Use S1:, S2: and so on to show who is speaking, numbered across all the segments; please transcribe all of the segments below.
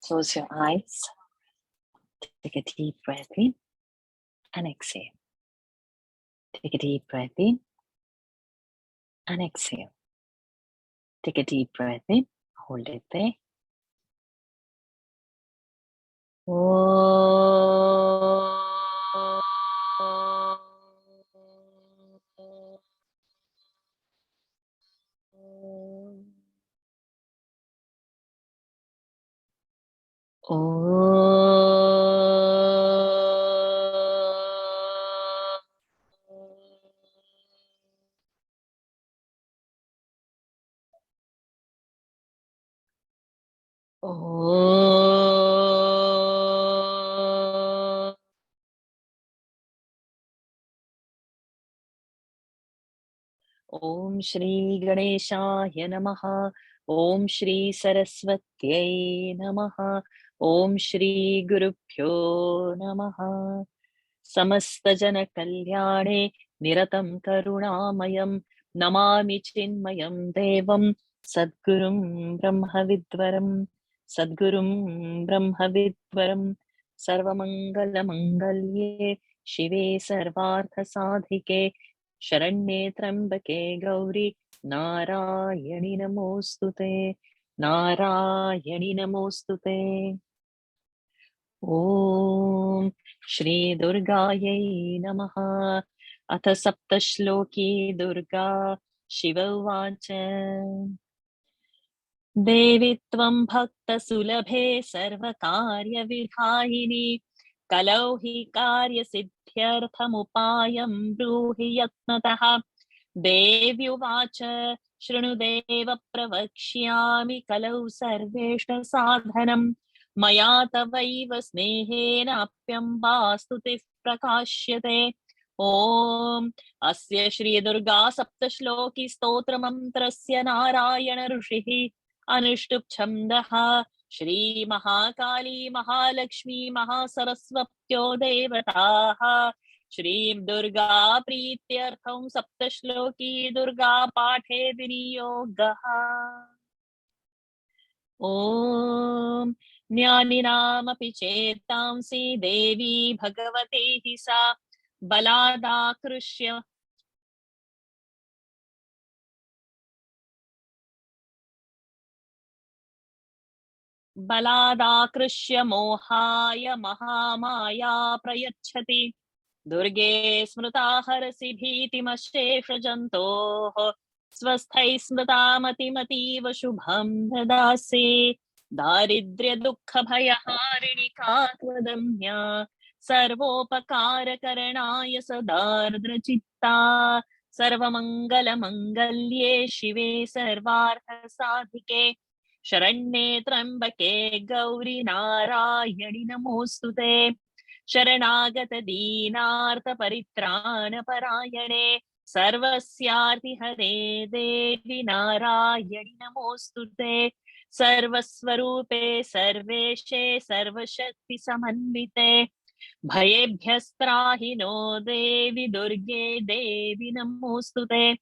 S1: Close your eyes. Take a deep breath in and exhale. Take a deep breath in and exhale. Take a deep breath in. Hold it there. Om Shri Ganeshaya Namaha. Om Shri Saraswatyai Namaha. Om Shri Gurubhyo Namaha. Samasta Jana Kalyane Niratam Karunamayam Namami Chinmayam Devam Sadgurum Brahmavidvaram Sadgurum Brahmavidvaram Sarvamangala Mangalye Shive Sarvartha Sadhike Sharanye Trambake Gauri Narayani Namostute Narayani Namostute. Om Shri Durgayai Namaha. Atha Saptashloki Durga Shiva Uvacha. Devi Tvam Bhakta Sulabhe Sarvakarya Vidhayini Kalauhi Karya Siddhyartham Upayam Bruhi Yatnataha. Devi Uvacha Shrunudeva Pravakshyami Kalau Sarveshna Sadhanam Maya Tavaiva Snehena Apyam Stutif Prakashyate. Om Asya Shri Durga Saptashloki Stotra Mantrasya Narayana Rushihi Anushtup Chamdaha Shri Mahakali Mahalakshmi Mahasaraswaptyo Devataha Shri Durga Prityartham Saptashloki Durga Pathe Viniyogaha. Om Jnaninaamapi Chetamsi Devi Bhagavate Hisa Baladakrushya Mohaya Mahamaya Prayachati Durge Smrita Harasi Bhitimasesha Jantoh Swasthai Smritamati Mativa Shubham Dadasi Daridrya Dukkha Bhayaharini Katvadamya Sarvopakara Karanaya Sadardra Chitta Sarvamangala Mangalye Shive Sarvartha Sadhike Sharanye Trambake Gauri Narayani Namostute Sharanagata Deenartha Paritrana Parayane Sarvasyarthi Hare Devi Narayani Namostute Sarvaswarupe Sarveshe Sarvashakti Samanvite Bhayebhyastrahino Devi Durge Devi Namostute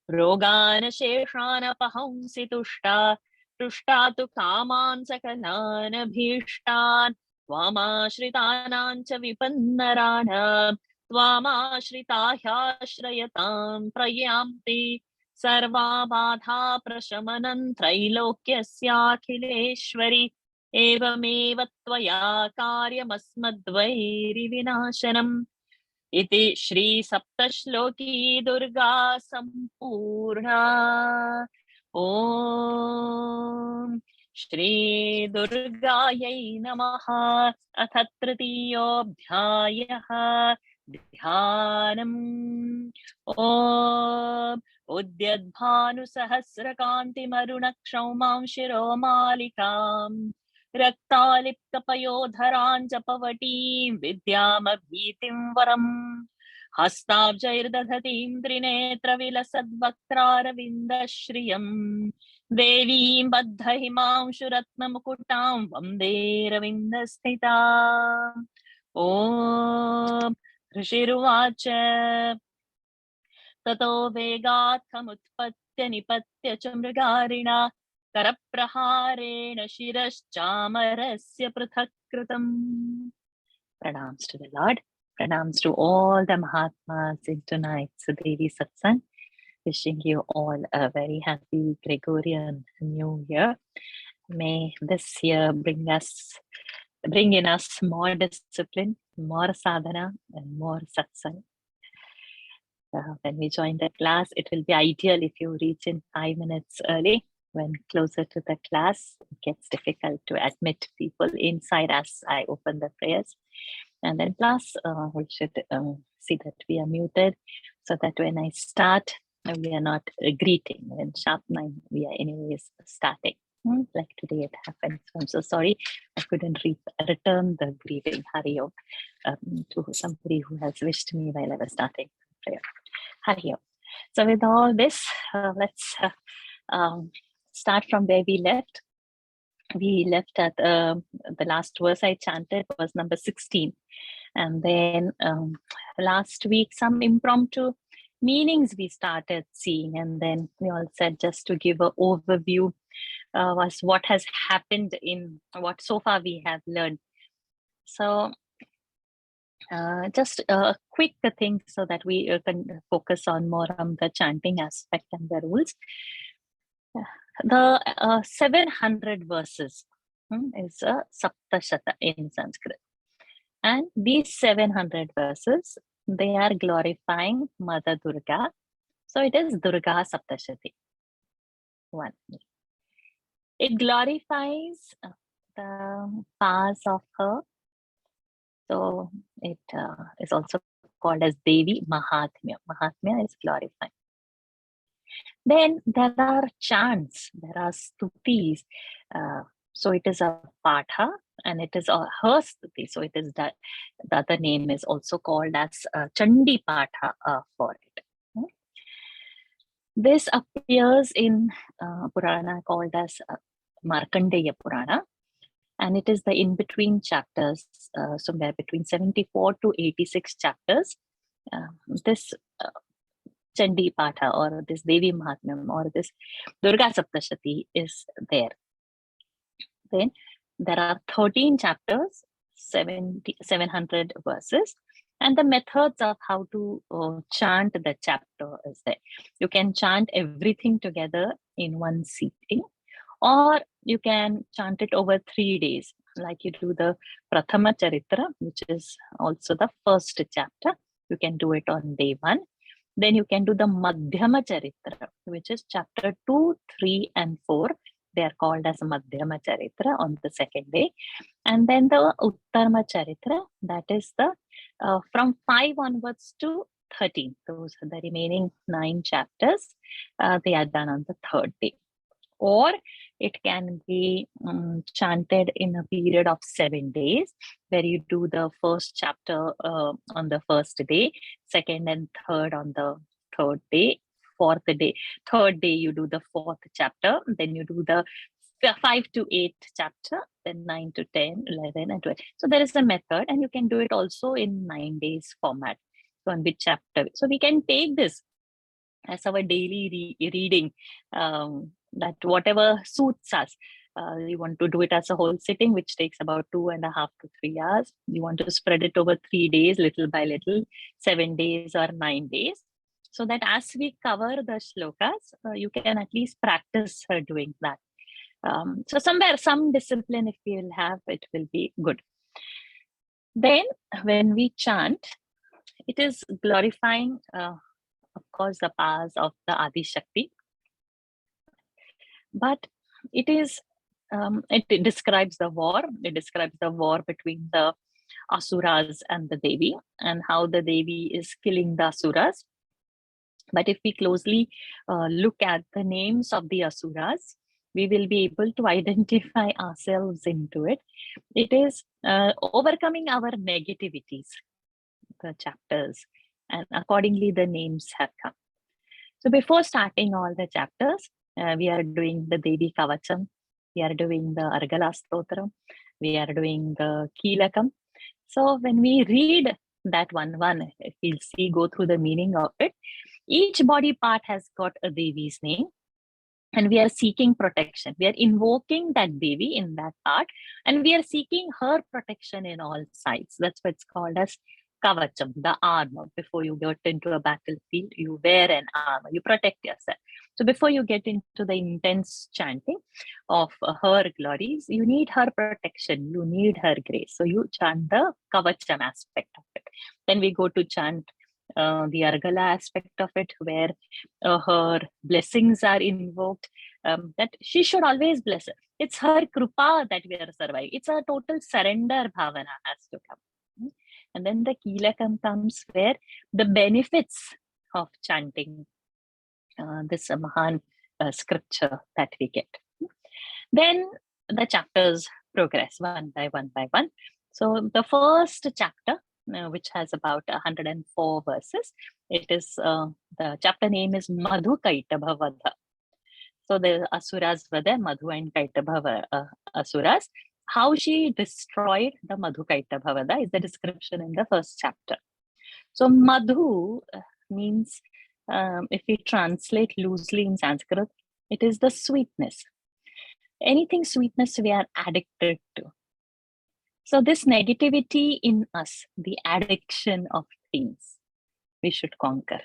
S1: Rogana Sheshana Pahamsi Tushta Tushta tu Kaman Sakalana Bhishtan Tvamashritanancha Vipannarana Tvamashritahya Prayamti Sarva Badha Prashamanam Trailokyasyakhileshwari Evameva Tvaya Karyamasmadvairi Vinashanam Iti Shri Saptashloki Durga Sampurna. Om Shri Durgayai Namaha. Atha Tritiyobdhyayaha Dhyanam. Om Udyadbhanu Sahasrakanti Marunakshaumam Shiromalikam Raktaliptapayodharancha pavatim vidyamabhitim varam Hastabjairdadhatim trinetra vilasadvakraravindaśriyam Devim baddhahimam shuratma mukutam vande ravindasthitam. Om Rishiruvacha Tato vegat kamutpatya nipatya cha mrigarina Karapraharena shiraschamarasya prithakritam. Pranams to the Lord. Pranams to all the Mahatmas in tonight's Devi Satsang. Wishing you all a very happy Gregorian New Year. May this year bring in us more discipline, more sadhana, and more satsang. When we join the class, it will be ideal if you reach in 5 minutes early. When closer to the class, it gets difficult to admit people inside as I open the prayers. And then plus, we should see that we are muted so that when I start, we are not greeting. When sharp 9, we are anyways starting. Like today it happened. So I'm so sorry I couldn't return the greeting, Hari Om, to somebody who has wished me while I was starting prayer. Hari Om. So with all this, let's start from where we left. We left at the last verse I chanted was number 16. And then last week, some impromptu meanings we started seeing. And then we all said, just to give an overview, was what has happened in what so far we have learned. So just a quick thing so that we can focus on more on the chanting aspect and the rules. The 700 verses is a Saptashati in Sanskrit. And these 700 verses, they are glorifying Mother Durga. So it is Durga Saptashati. 1. It glorifies the powers of her. So it is also called as Devi Mahatmyam. Mahatmya is glorifying. Then there are chants, there are stutis. So it is a patha and it is her stuti. So it is that the other name is also called as Chandi Patha for it. This appears in Purana called as Markandeya Purana. And it is the in-between chapters, somewhere between 74 to 86 chapters. This Chandi Patha or this Devi Mahatmyam or this Durga Saptashati is there. Then there are 13 chapters, 700 verses, and the methods of how to chant the chapter is there. You can chant everything together in one sitting, or you can chant it over 3 days, like you do the Prathama Charitra, which is also the first chapter. You can do it on day 1. Then you can do the Madhyama Charitra, which is chapter 2, 3, and 4. They are called as Madhyama Charitra on the second day. And then the Uttarma Charitra, that is the from 5 onwards to 13. Those are the remaining 9 chapters. They are done on the third day. Or it can be chanted in a period of 7 days, where you do the first chapter on the first day, second and third on the third day, fourth day. Third day, you do the fourth chapter, then you do the 5 to 8 chapter, then 9 to 10, 11, and 12. So there is a method, and you can do it also in 9 days format. So on which chapter? So we can take this as our daily reading, that whatever suits us. You want to do it as a whole sitting, which takes about 2.5 to 3 hours. You want to spread it over 3 days, little by little, 7 days or 9 days, so that as we cover the shlokas, you can at least practice doing that. So somewhere, some discipline, if we will have, it will be good. Then when we chant, it is glorifying, of course, the powers of the Adi Shakti. But it is, it describes the war. It describes the war between the Asuras and the Devi, and how the Devi is killing the Asuras. But if we closely look at the names of the Asuras, we will be able to identify ourselves into it. It is overcoming our negativities, the chapters, and accordingly the names have come. So before starting all the chapters, we are doing the Devi Kavacham, we are doing the Argala Stotram, we are doing the Kilakam. So when we read that one, if we'll see, go through the meaning of it, each body part has got a Devi's name. and we are seeking protection. We are invoking that Devi in that part, and we are seeking her protection in all sides. That's what's called as kavacham, the armor. Before you get into a battlefield, you wear an armor, you protect yourself. So before you get into the intense chanting of her glories, you need her protection, you need her grace. So you chant the kavacham aspect of it. Then we go to chant the argala aspect of it, where her blessings are invoked, that she should always bless her. It's her krupa that we are surviving. It's a total surrender bhavana has to come. And then the kilakam comes, where the benefits of chanting this Mahan scripture that we get. Then the chapters progress one by one by one. So the first chapter, which has about 104 verses, it is the chapter name is Madhu Kaitabha Vadha. So the asuras were there, Madhu and Kaitabha asuras. How she destroyed the Madhu Kaitabha Vada is the description in the first chapter. So Madhu means, if we translate loosely in Sanskrit, it is the sweetness. Anything sweetness we are addicted to. So this negativity in us, the addiction of things, we should conquer.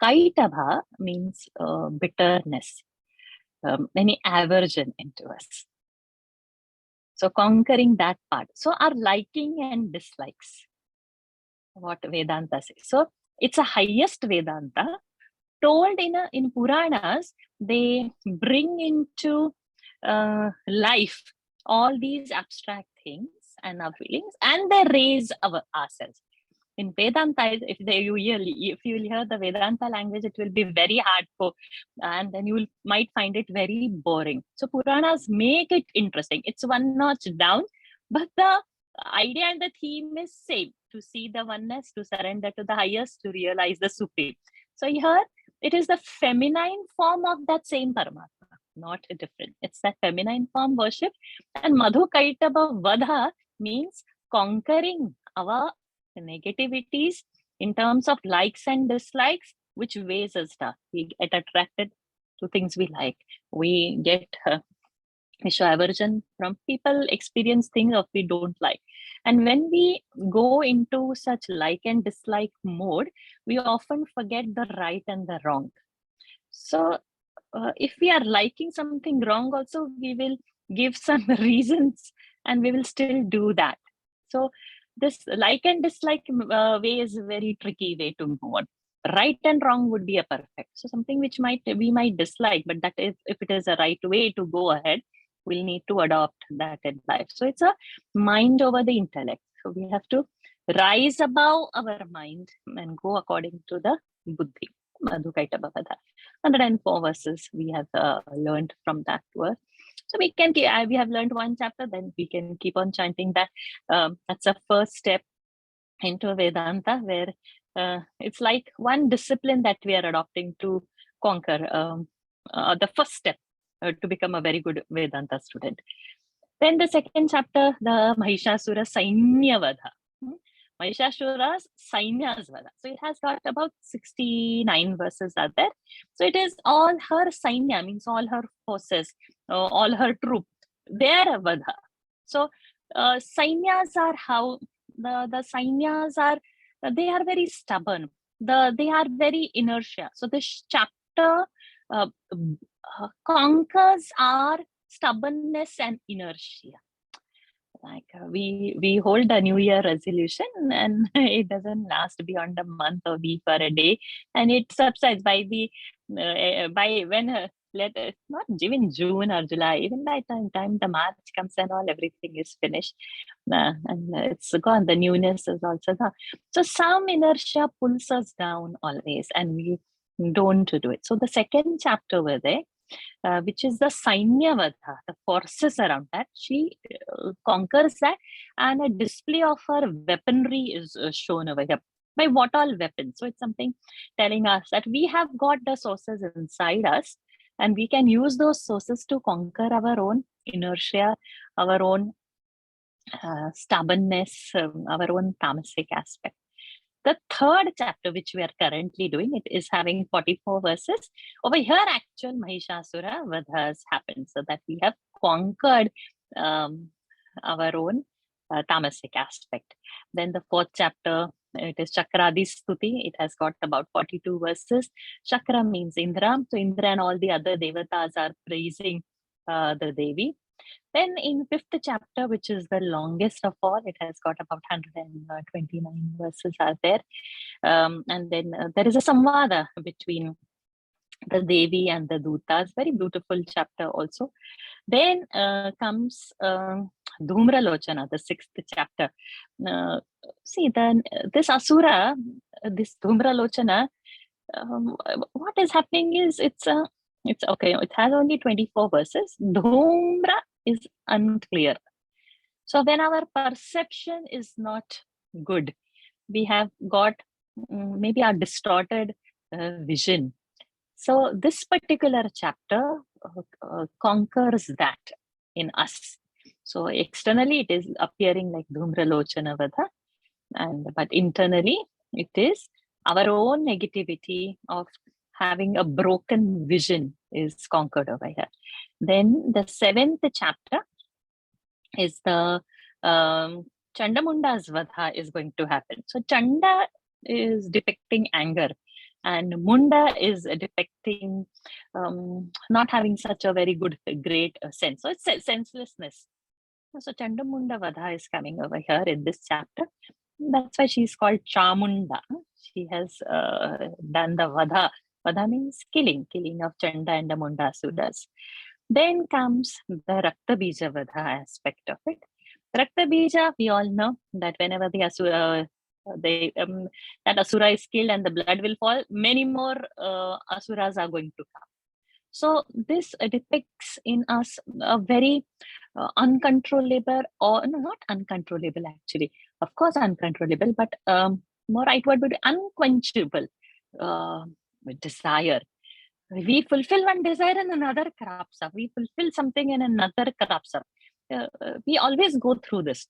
S1: Kaitabha means bitterness, any aversion into us. So conquering that part. So our liking and dislikes, what Vedanta says. So it's a highest Vedanta told in Puranas. They bring into life all these abstract things and our feelings, and they raise ourselves. In Vedanta, if you hear the Vedanta language, it will be very hardcore, and then you might find it very boring. So Puranas make it interesting. It's one notch down, but the idea and the theme is same: to see the oneness, to surrender to the highest, to realize the supreme. So here it is the feminine form of that same Paramatma, not different. It's that feminine form worship. And Madhu Kaitabha Vadha means conquering our negativities in terms of likes and dislikes, which weighs us down. We get attracted to things we like. We get we show aversion from people, experience things that we don't like. And when we go into such like and dislike mode, we often forget the right and the wrong. So if we are liking something wrong also, we will give some reasons and we will still do that. So this like and dislike way is a very tricky way to move on. Right and wrong would be a perfect. So something which we might dislike, but that is, if it is a right way to go ahead, we'll need to adopt that in life. So it's a mind over the intellect. So we have to rise above our mind and go according to the buddhi. Madhu Kaitabha Vadha. 104 verses we have learned from that verse. So we have learned one chapter, then we can keep on chanting that. That's a first step into Vedanta, where it's like one discipline that we are adopting to conquer. The first step to become a very good Vedanta student. Then the second chapter, the Mahishasura Sainya Vadha. Mahishasura's Sainya's Vada. So it has got about 69 verses are there. So it is all her Sainya, means all her forces, all her troop, their Vada. So Sainyas are how the Sainyas are, they are very stubborn. They are very inertia. So this chapter conquers our stubbornness and inertia. Like we hold a New Year resolution and it doesn't last beyond a month or week or a day, and it subsides by when not even June or July, even by time the March comes and all, everything is finished and it's gone. The newness is also gone. So some inertia pulls us down always, and we don't do it. So the second chapter over there, which is the Sainya Vadha, the forces around that, she conquers that, and a display of her weaponry is shown over here. By what all weapons? So it's something telling us that we have got the sources inside us, and we can use those sources to conquer our own inertia, our own stubbornness, our own tamasic aspect. the third chapter, which we are currently doing, it is having 44 verses. Over here, actual Mahishasura Vadha has happened, so that we have conquered our own tamasic aspect. Then the fourth chapter, it is Chakradi Stuti. It has got about 42 verses. Chakra means Indra. So Indra and all the other devatas are praising the Devi. Then in fifth chapter, which is the longest of all, it has got about 129 verses are there. And then there is a samvada between the Devi and the Dutas. Very beautiful chapter also. Then comes Dhumra Lochana, the sixth chapter. See, then this Asura, this Dhumra Lochana, what is happening is it's okay. It has only 24 verses. Dhumra is unclear. So when our perception is not good, we have got maybe a distorted vision. So this particular chapter conquers that in us. So externally it is appearing like Dhumra Lochana Vadha, but internally it is our own negativity of having a broken vision is conquered over here. Then the seventh chapter is the Chandamunda's Vadha is going to happen. So Chanda is depicting anger, and Munda is depicting not having such a very great sense. So it's senselessness. So Chandamunda Vadha is coming over here in this chapter. That's why she's called Chamunda. She has done the Vadha. Vadha means killing of Chanda and the Munda Asuras. Then comes the Rakta Bija Vadha aspect of it. Rakta Bija, we all know that whenever the Asura, that Asura is killed and the blood will fall, many more Asuras are going to come. So this depicts in us a very uncontrollable, or no, not uncontrollable actually, of course uncontrollable, but more right word would be unquenchable desire. We fulfill one desire and another crops up. We fulfill something and another crops up. We always go through this.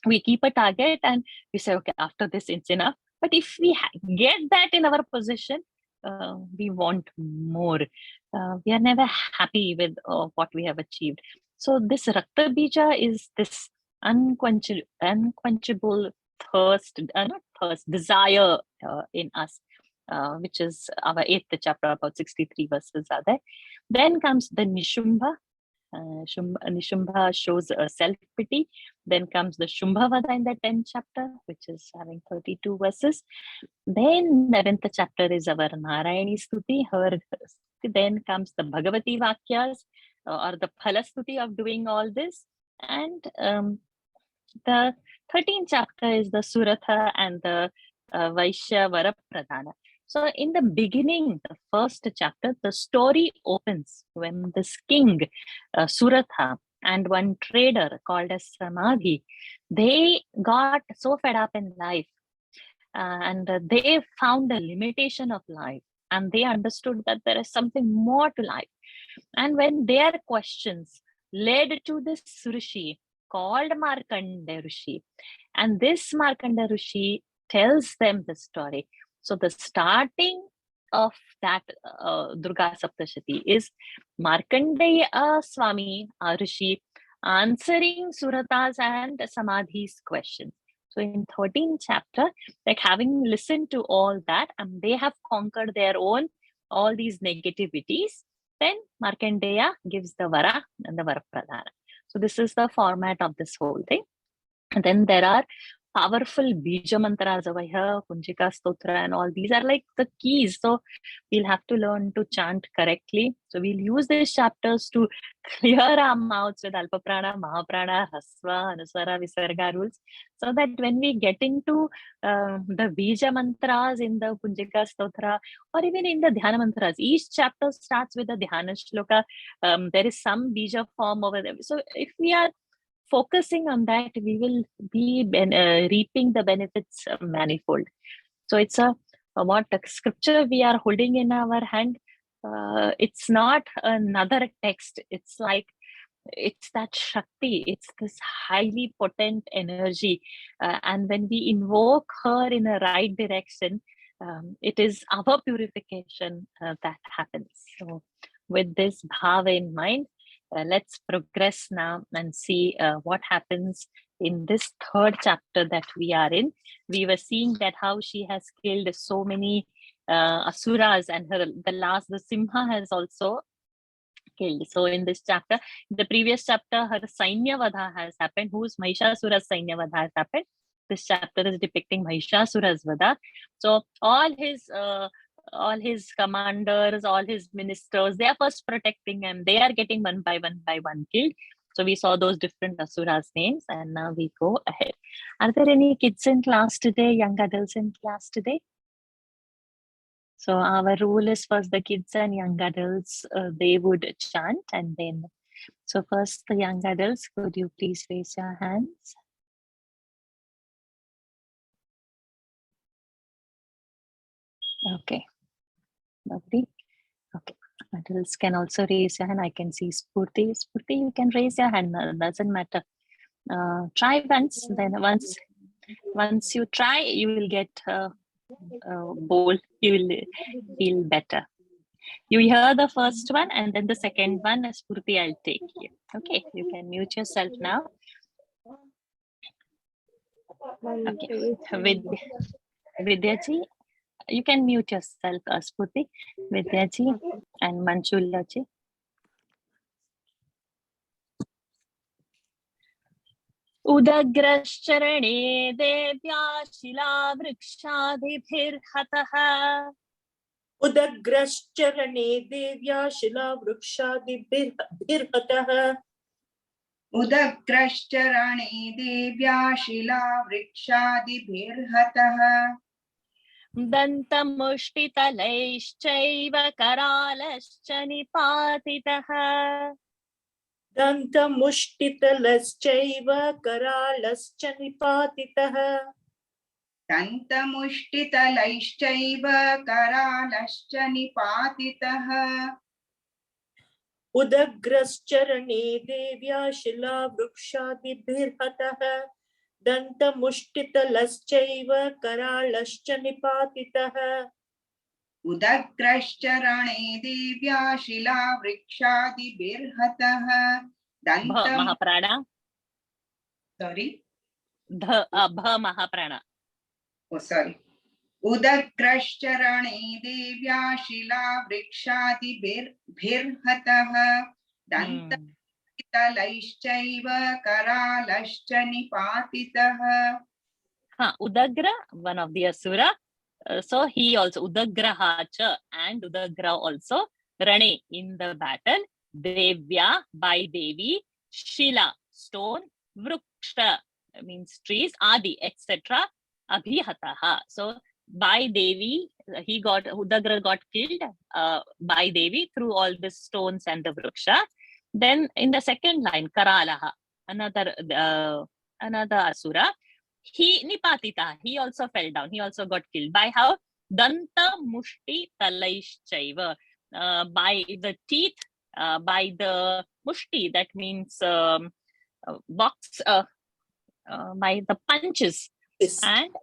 S1: We keep a target and we say, okay, after this it's enough. But if we get that in our possession, we want more. We are never happy with what we have achieved. So this Rakta Bija is this unquenchable thirst, not thirst, desire in us, which is our 8th chapter, about 63 verses are there. Then comes the Nishumbha. Nishambha shows self-pity. Then comes the Shumbhavada in the 10th chapter, which is having 32 verses. Then 11th chapter is our Narayani Stuti. Then comes the Bhagavati Vakyas, or the Phalastuti of doing all this. And the 13th chapter is the Suratha and the Vaishya Varapradhana. So in the beginning, the first chapter, the story opens when this king, Suratha, and one trader called as Samadhi, they got so fed up in life and they found the limitation of life, and they understood that there is something more to life. And when their questions led to this Rishi called Markandeya Rishi, and this Markandeya Rishi tells them the story. So the starting of that Durga Saptashati is Markandeya Swami Rishi answering Surata's and Samadhi's questions. So in 13th chapter, like having listened to all that, and they have conquered their own, all these negativities, then Markandeya gives the Vara and the Varapradhana. So this is the format of this whole thing. And then there are powerful Bija mantras over here, Punjika Stotra, and all these are like the keys. So we'll have to learn to chant correctly. So we'll use these chapters to clear our mouths with Alpaprana, Mahaprana, Hasva, Anuswara, Visarga rules, so that when we get into the Bija mantras in the Punjika Stotra, or even in the Dhyana mantras, each chapter starts with a Dhyana shloka. There is some Bija form over there. So if we are focusing on that, we will be reaping the benefits manifold. So it's what scripture we are holding in our hand. It's not another text. It's like it's that Shakti, it's this highly potent energy. And when we invoke her in a right direction, it is our purification that happens. So, with this bhava in mind, let's progress now and see what happens in this third chapter that we are in. We were seeing that how she has killed so many asuras, and the Simha has also killed. So in this chapter, the previous chapter, her Sainya Vadha has happened, whose Mahishasura's Sainya Vadha has happened. This chapter is depicting Mahishasura's Vadha. So all his commanders, all his ministers, they are first protecting him. They are getting one by one killed. So we saw those different asuras' names, and now we go ahead. Are there any kids in class today, young adults in class today? So our rule is first the kids and young adults, they would chant, and then, so first the young adults, could you please raise your hands? Okay, lovely. Okay, adults can also raise your hand. I can see Spurti. Spurti, you can raise your hand, doesn't matter. Try once, then once you try, you will get bold, you will feel better. You hear the first one, and then the second one, Spurti, I'll take you. Okay, you can mute yourself now. Okay, Vidyaji, you can mute yourself, Spurti, Vidyaji, and Manchulaji. उदग्रश्चरणे देव्या शिलावृक्षादिभिर्हतः
S2: उदग्रश्चरणे देव्या शिलावृक्षादिभिर्हतः
S3: उदग्रश्चरणे देव्या शिलावृक्षादिभिर्हतः
S1: दन्तमुष्टितलैश्चैव करालश्च निपातितः
S2: दन्तमुष्टितलश्चैव करालश्च निपातितः
S3: दन्तमुष्टितलैश्चैव करालश्च निपातितः
S2: उदग्रश्चरणे देव्या शिलावृक्षादिभिर्हतः दन्तमुष्टितलश्चैव करालश्च निपातितः
S3: उदग्रश्चरणे देव्या शिलावृक्षादिभिर्हतः
S1: महाप्राण
S3: sorry
S1: महाप्राण
S3: sorry उदग्रश्चरणे देव्या शिलावृक्षादिभिर्हतः दन्तमुष्टितलैश्चैव करालश्च निपातितः.
S1: Udagra, one of the asura. So he also Udagraha cha, and Udagra also Rane, in the battle. Devya, by Devi. Shila, stone. Vruksha means trees. Adi, etc. Abhihataha. So by Devi, Udagra got killed by Devi through all the stones and the Vruksha. Then in the second line, Karalaha, another asura. He nipatita, he also fell down, he also got killed. By how? Danta mushti talaischaiva, by the teeth, by the mushti, that means box, by the punches,
S2: fist.
S1: And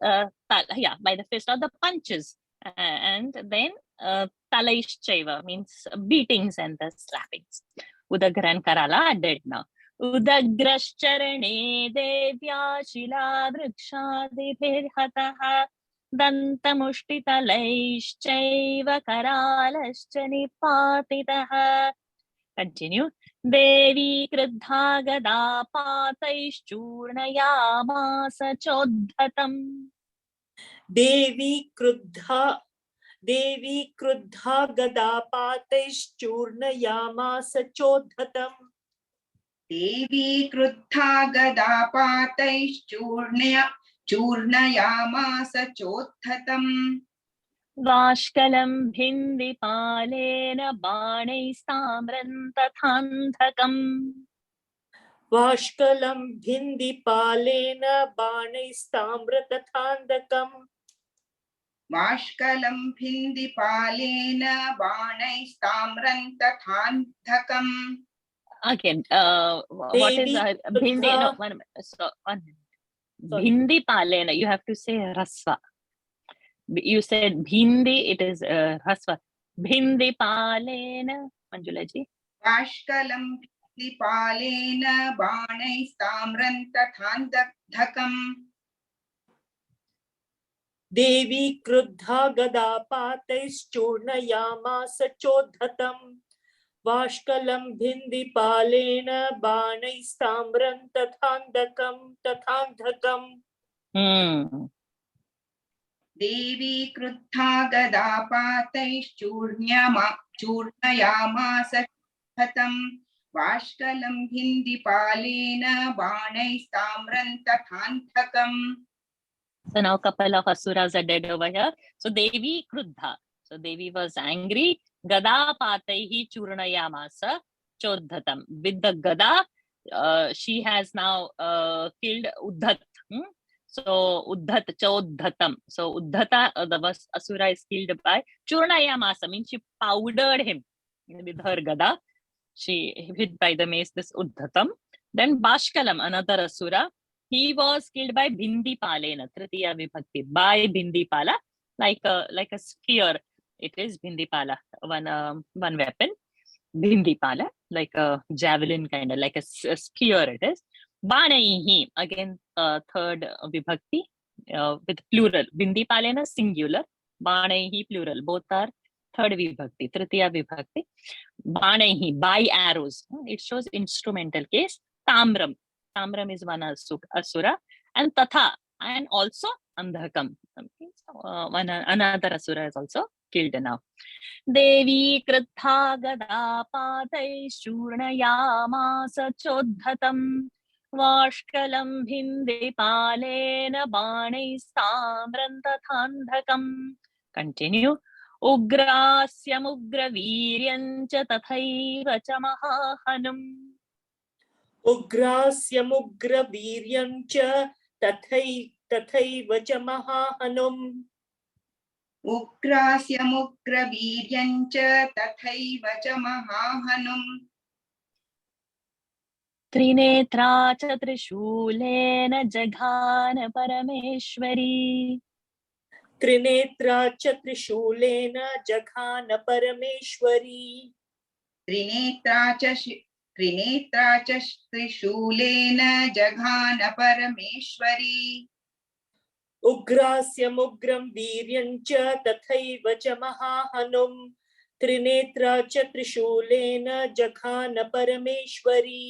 S1: by the fist or the punches, and then talaischaiva means beatings and the slappings. Udagra and Karala are dead now. उदग्रश्चरणे देव्या शिलावृक्षादिभिर्हतः दन्तमुष्टितलैश्चैव करालश्च निपातितः. Continue. देवी क्रुद्धा गदापातैश्चूर्णयामास चोद्धतम्.
S2: देवी क्रुद्धा गदापातैश्चूर्णयामास चोद्धतम्.
S3: देवी क्रुद्धा गदापातैश्चूर्णयामास चोद्धतम्.
S1: वाष्कलं भिन्दिपालेन बाणैस्ताम्रं तथान्धकम्.
S2: वाष्कलं भिन्दिपालेन बाणैस्ताम्र तथान्धकम्.
S3: वाष्कलं भिन्दिपालेन बाणैस्ताम्रं तथान्धकम्.
S1: Again, what is
S2: Devi
S1: bhindi? No,
S2: Kruddha.
S1: 1 minute. So, 1 minute.
S2: Sorry.
S1: Bhindi palena, you have to say rasva. You said bhindi, it is rasva. Bhindi palena, Manjula ji.
S3: बाष्कलं भिन्दिपालेन बाणैस्ताम्रं तथान्धकम्
S2: देवी क्रुद्धा गदापातैश्चूर्णयामास चोद्धतम् वाष्कलं भिन्दिपालेन बाणैस्ताम्रं तथान्धकम्
S3: देवी क्रुद्धा गदापातैश्चूर्णयामास चोद्धतम् बाष्कलं भिन्दिपालेन बाणैस्ताम्रं तथान्धकम्.
S1: So now couple of asuras are dead over here. So Devi Kruddha. So Devi was angry. Gada pataihi churnayamasa chodhatam. With the gada, she has now killed Uddhat. So Uddhat chodhatam. So Uddhata, the asura is killed by churnayamasa, means she powdered him with her gada. She hit by the mace this Uddhatam. Then Bashkalam, another asura, he was killed by Bhindipalena, Tritiya Vibhakti, by Bhindipala, like a spear. It is Bhindipala, one weapon. Bhindipala, like a javelin kind of, like a spear it is. Banaihi, again third Vibhakti with plural. Bhindipalena singular, Banaihi plural. Both are third Vibhakti, Tritiya Vibhakti. Banaihi, by arrows. It shows instrumental case. Tamram. Tamram is one asura. And Tatha, and also Andhakam. Another asura is also killed now. Devi Kruddha Gada Patai Shurnayamasa Chodhatam Vashkalam Bhindipalena Banaisamram Tathandhakam. Continue. Ugrasyam ugraviryancha tathaiva cha mahahanam.
S2: उग्रास्यम् उग्रवीर्यं च तथैव च महाहनुम्
S3: उग्रास्यमुग्रवीर्यं च तथैव च महाहनुम्.
S1: त्रिनेत्रा च त्रिशूलेन जघान परमेश्वरी.
S2: त्रिनेत्रा च त्रिशूलेन जघान परमेश्वरी.
S3: त्रिनेत्रा च त्रिशूलेन जघान परमेश्वरी.
S2: उग्रास्यमुग्रं वीर्यं च तथैव च महाहनुम् त्रिनेत्रा च त्रिशूलेन जघान परमेश्वरी.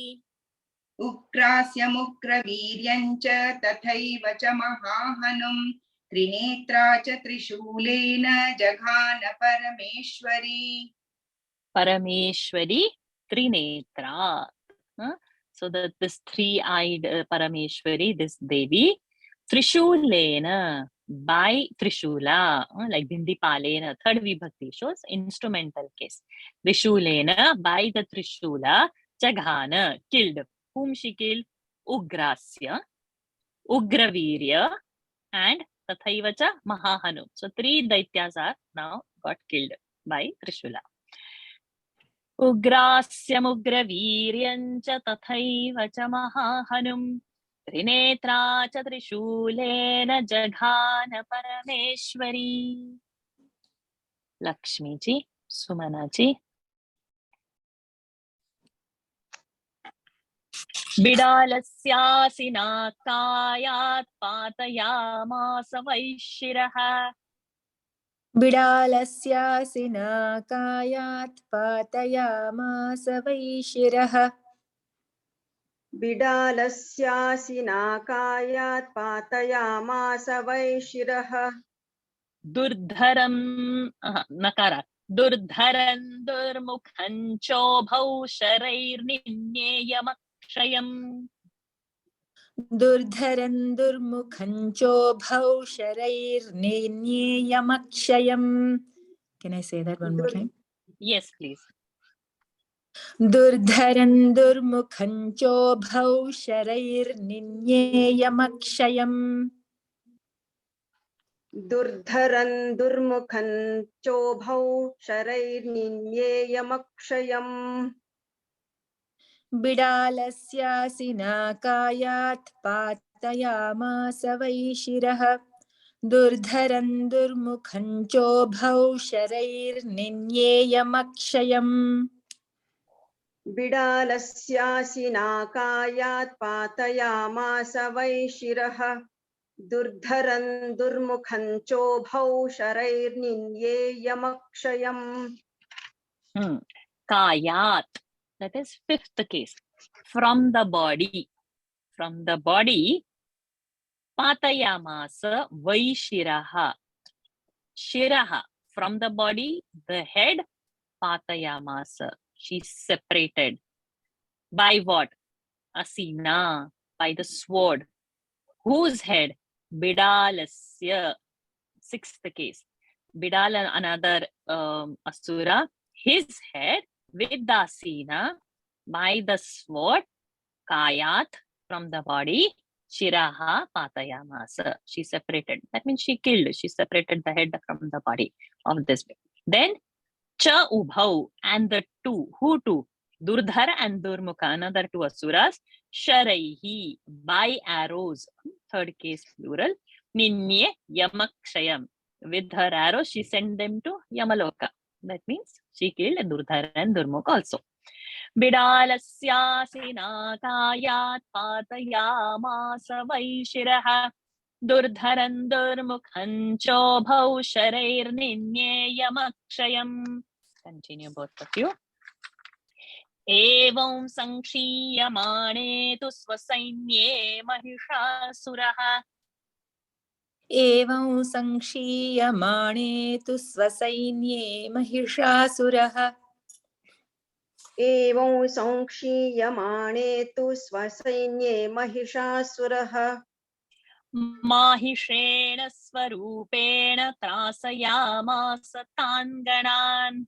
S3: उग्रास्यमुग्रवीर्यं च तथैव च महाहनुम् त्रिनेत्रा च त्रिशूलेन जघान परमेश्वरी.
S1: Parameshwari Trinetra. So that this three-eyed Parameshwari, this Devi, Trishulena, by Trishula, like Bhindipalena, third Vibhakti shows instrumental case. Trishulena, by the Trishula, Jaghana, killed. Whom she killed? Ugrasya, Ugravirya, and Tathaivacha Mahahanu. So three Daityas are now got killed by Trishula. उग्रास्यमुग्रवीर्यं च तथैव च महाहनुम् त्रिनेत्रा च त्रिशूलेन जघान परमेश्वरी. लक्ष्मी जी, सुमना जी. बिडालस्यासिना कायात् पातयामास वैशिरः.
S4: बिडालस्यासिना कायात् पातयामास वैशिरः.
S5: बिडालस्यासिना कायात् पातयामास वैशिरः.
S1: दुर्धरं नकार दुर्धरं दुर्मुखं चोभौ शरैर्निन्येयमक्षयम्.
S4: दुर्धरं दुर्मुखं चोभौ शरैर्निन्येयमक्षयम्. Can I say that one more time?
S1: Yes, please.
S4: दुर्धरं दुर्मुखं चोभौ शरैर्निन्येयमक्षयम्.
S5: दुर्धरन् दुर्मुखन् चोभौ शरैर्निन्येयमक्षयम्.
S4: बिडालस्यासिनाकायात् पातयामास वै शिरः दुर्धरन् दुर्मुखं चोभौ शरैर्निन्येयमक्षयम्
S5: बिडालस्यासिनाकायात् पातयामास वै शिरः दुर्धरन् दुर्मुखं चोभौ शरैर्निन्येयमक्षयम्.
S1: Kayat, that is fifth case. From the body. From the body. Patayamasa Vaishiraha. Shiraha. From the body, the head. Patayamasa. She separated. By what? Asina. By the sword. Whose head? Bidalasya. Sixth case. Bidal, another asura. His head with the asina. By the sword. Kayat. From the body. Shiraha patayamasa. She separated. That means she killed. She separated the head from the body of this. Then cha ubhau, and the two. Who two? Durdhar and Durmukha, another two asuras. Sharaihi, by arrows. Third case plural. Ninye yamakshayam. With her arrows, she sent them to Yamaloka. That means she killed Durdhar and Durmukha also. बिडालस्यासिनाकायात् पातयामास वैशिरः दुर्धरन् दुर्मुखं चोभौ शरैर्निन्येयमक्षयम्. Continue both of you. एवं संक्षीयमाणे तु स्वसैन्ये महिषासुरः
S4: एवं संक्षीयमाणे तु स्वसैन्ये महिषासुरः
S5: एवं संक्षीयमाणे तु स्वसैन्ये महिषासुरः
S1: माहिषेण स्वरूपेण त्रासयामास तान् गणान्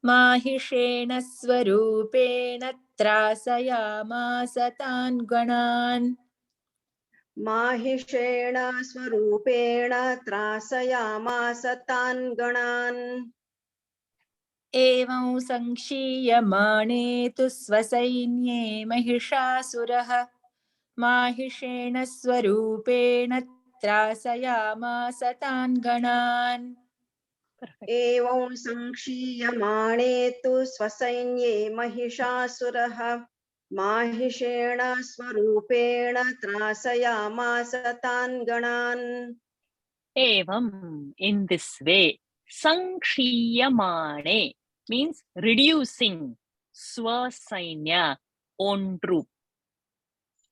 S4: माहिषेण स्वरूपेण त्रासयामास तान् गणान्
S5: माहिषेण स्वरूपेण त्रासयामास तान् गणान्
S4: एवं संक्षीयमाणे तु स्वसैन्ये महिषासुरः माहिषेण स्वरूपेण त्रासयामास तान् गणान्
S5: एवं संक्षीयमाणे तु स्वसैन्ये महिषासुरः माहिषेण स्वरूपेण त्रासयामास तान् गणान्
S1: Evam, in this way, Sankshiyamane means reducing Swasainya, own troop.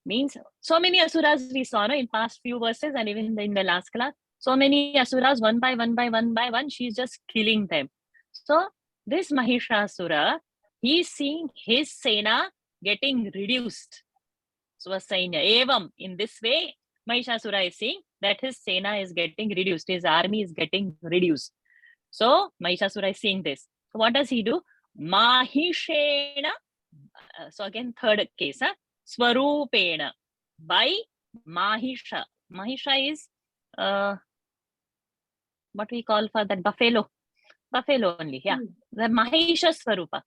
S1: Means so many asuras we saw in past few verses and even in the last class. So many asuras one by one, she's just killing them. So this Mahishasura, he's seeing his Sena getting reduced. Swasainya. Evam, in this way, Mahishasura is seeing that his Sena is getting reduced, his army is getting reduced. So Mahishasura is seeing this. So what does he do? Mahishena. So again, third case. Swarupena. By Mahisha. Mahisha is what we call for that buffalo. Buffalo only, yeah. The Mahisha Swarupa.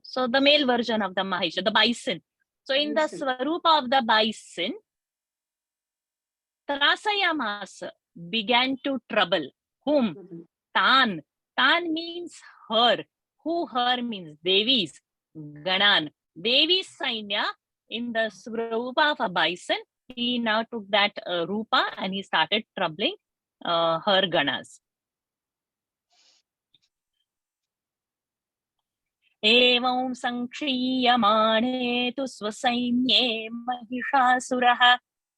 S1: So the male version of the Mahisha, the bison. So in the Swarupa of the bison, Trasayamasa began to trouble. Whom? Tan. Tan means her. Who her means? Devi's. Ganan. Devi's Sainya in the Swarupa of a bison. He now took that Rupa and he started troubling her Ganas. एवं संक्षीयमाणे तु स्वसैन्ये महिषासुरः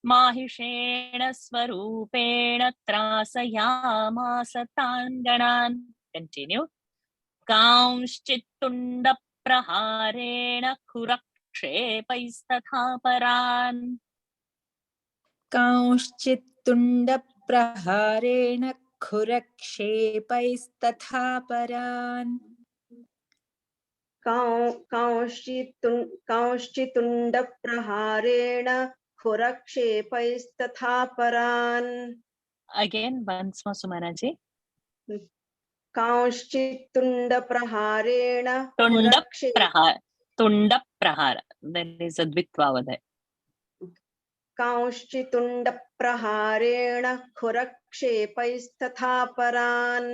S1: माहिषेण स्वरूपेण त्रासयामास तान् गणान्. Continue. कांश्चित्तुण्डप्रहारेण खुरक्षेपैस्तथा परान्
S4: कांश्चित्तुण्डप्रहारेण खुरक्षेपैस्तथा परान्
S5: कांश्चित्तुण्डप्रहारेण खुरक्षेपैस्तथा परान्.
S1: Again, once more, Sumanaji.
S5: कांश्चित्तुण्डप्रहारेण
S1: Tundaprahar. Tunda Prahara. There is a Dvitva over there.
S5: कांश्चितुण्ड प्रहारेण खुरक्षेपैस्तथा परान्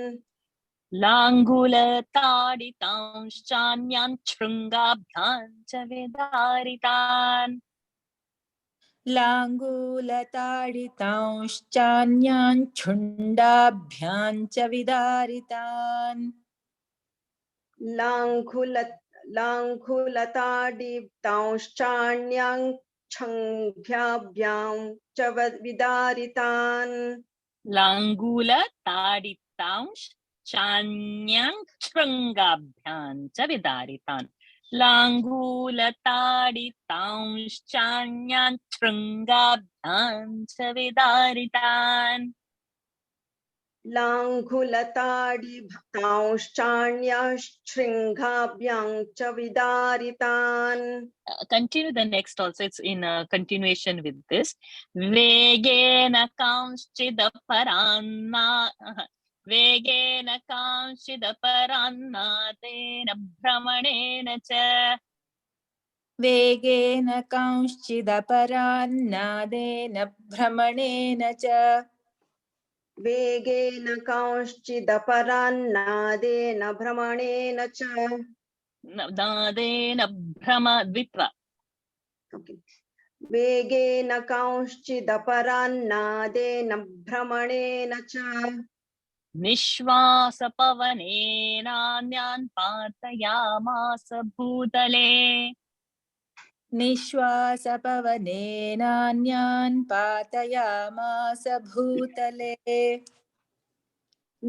S1: Langula-taditanश्चान्यान् शृङ्गाभ्यां च विदारितान्.
S4: लाङ्गूलताडितांश्चान्यान् छुण्डाभ्यां च विदारितान्
S5: लाङ्घुलताडितांश्चान्यां छङ्घ्याभ्यां च विदारितान्
S1: Langula-taditanश्चान्यान् शृङ्गाभ्यां च विदारितान्. Langula-taditanश्चान्यान् शृङ्गाभ्यां च विदारितान्.
S5: लाङ्घुलताडितांश्चान्यां शृङ्गाभ्यां च विदारितान्
S1: Continue the next also. It's in continuation with this. Vegena kaunschidaparaanna Vegena kaunschidaparaannatena brahmanena cha
S4: वेगेन कांश्चिदपरान्नादेन भ्रमणेन च
S5: वेगेन कांश्चिदपरान्नादेन भ्रमणेन च
S1: nadena brahma dvitva.
S5: वेगेन कांश्चिदपरान्नादेन भ्रमणेन च
S1: Nishvasapavanenanyan patayamasa bhutale.
S4: निःश्वासपवनेनान्यान् पातयामास भूतले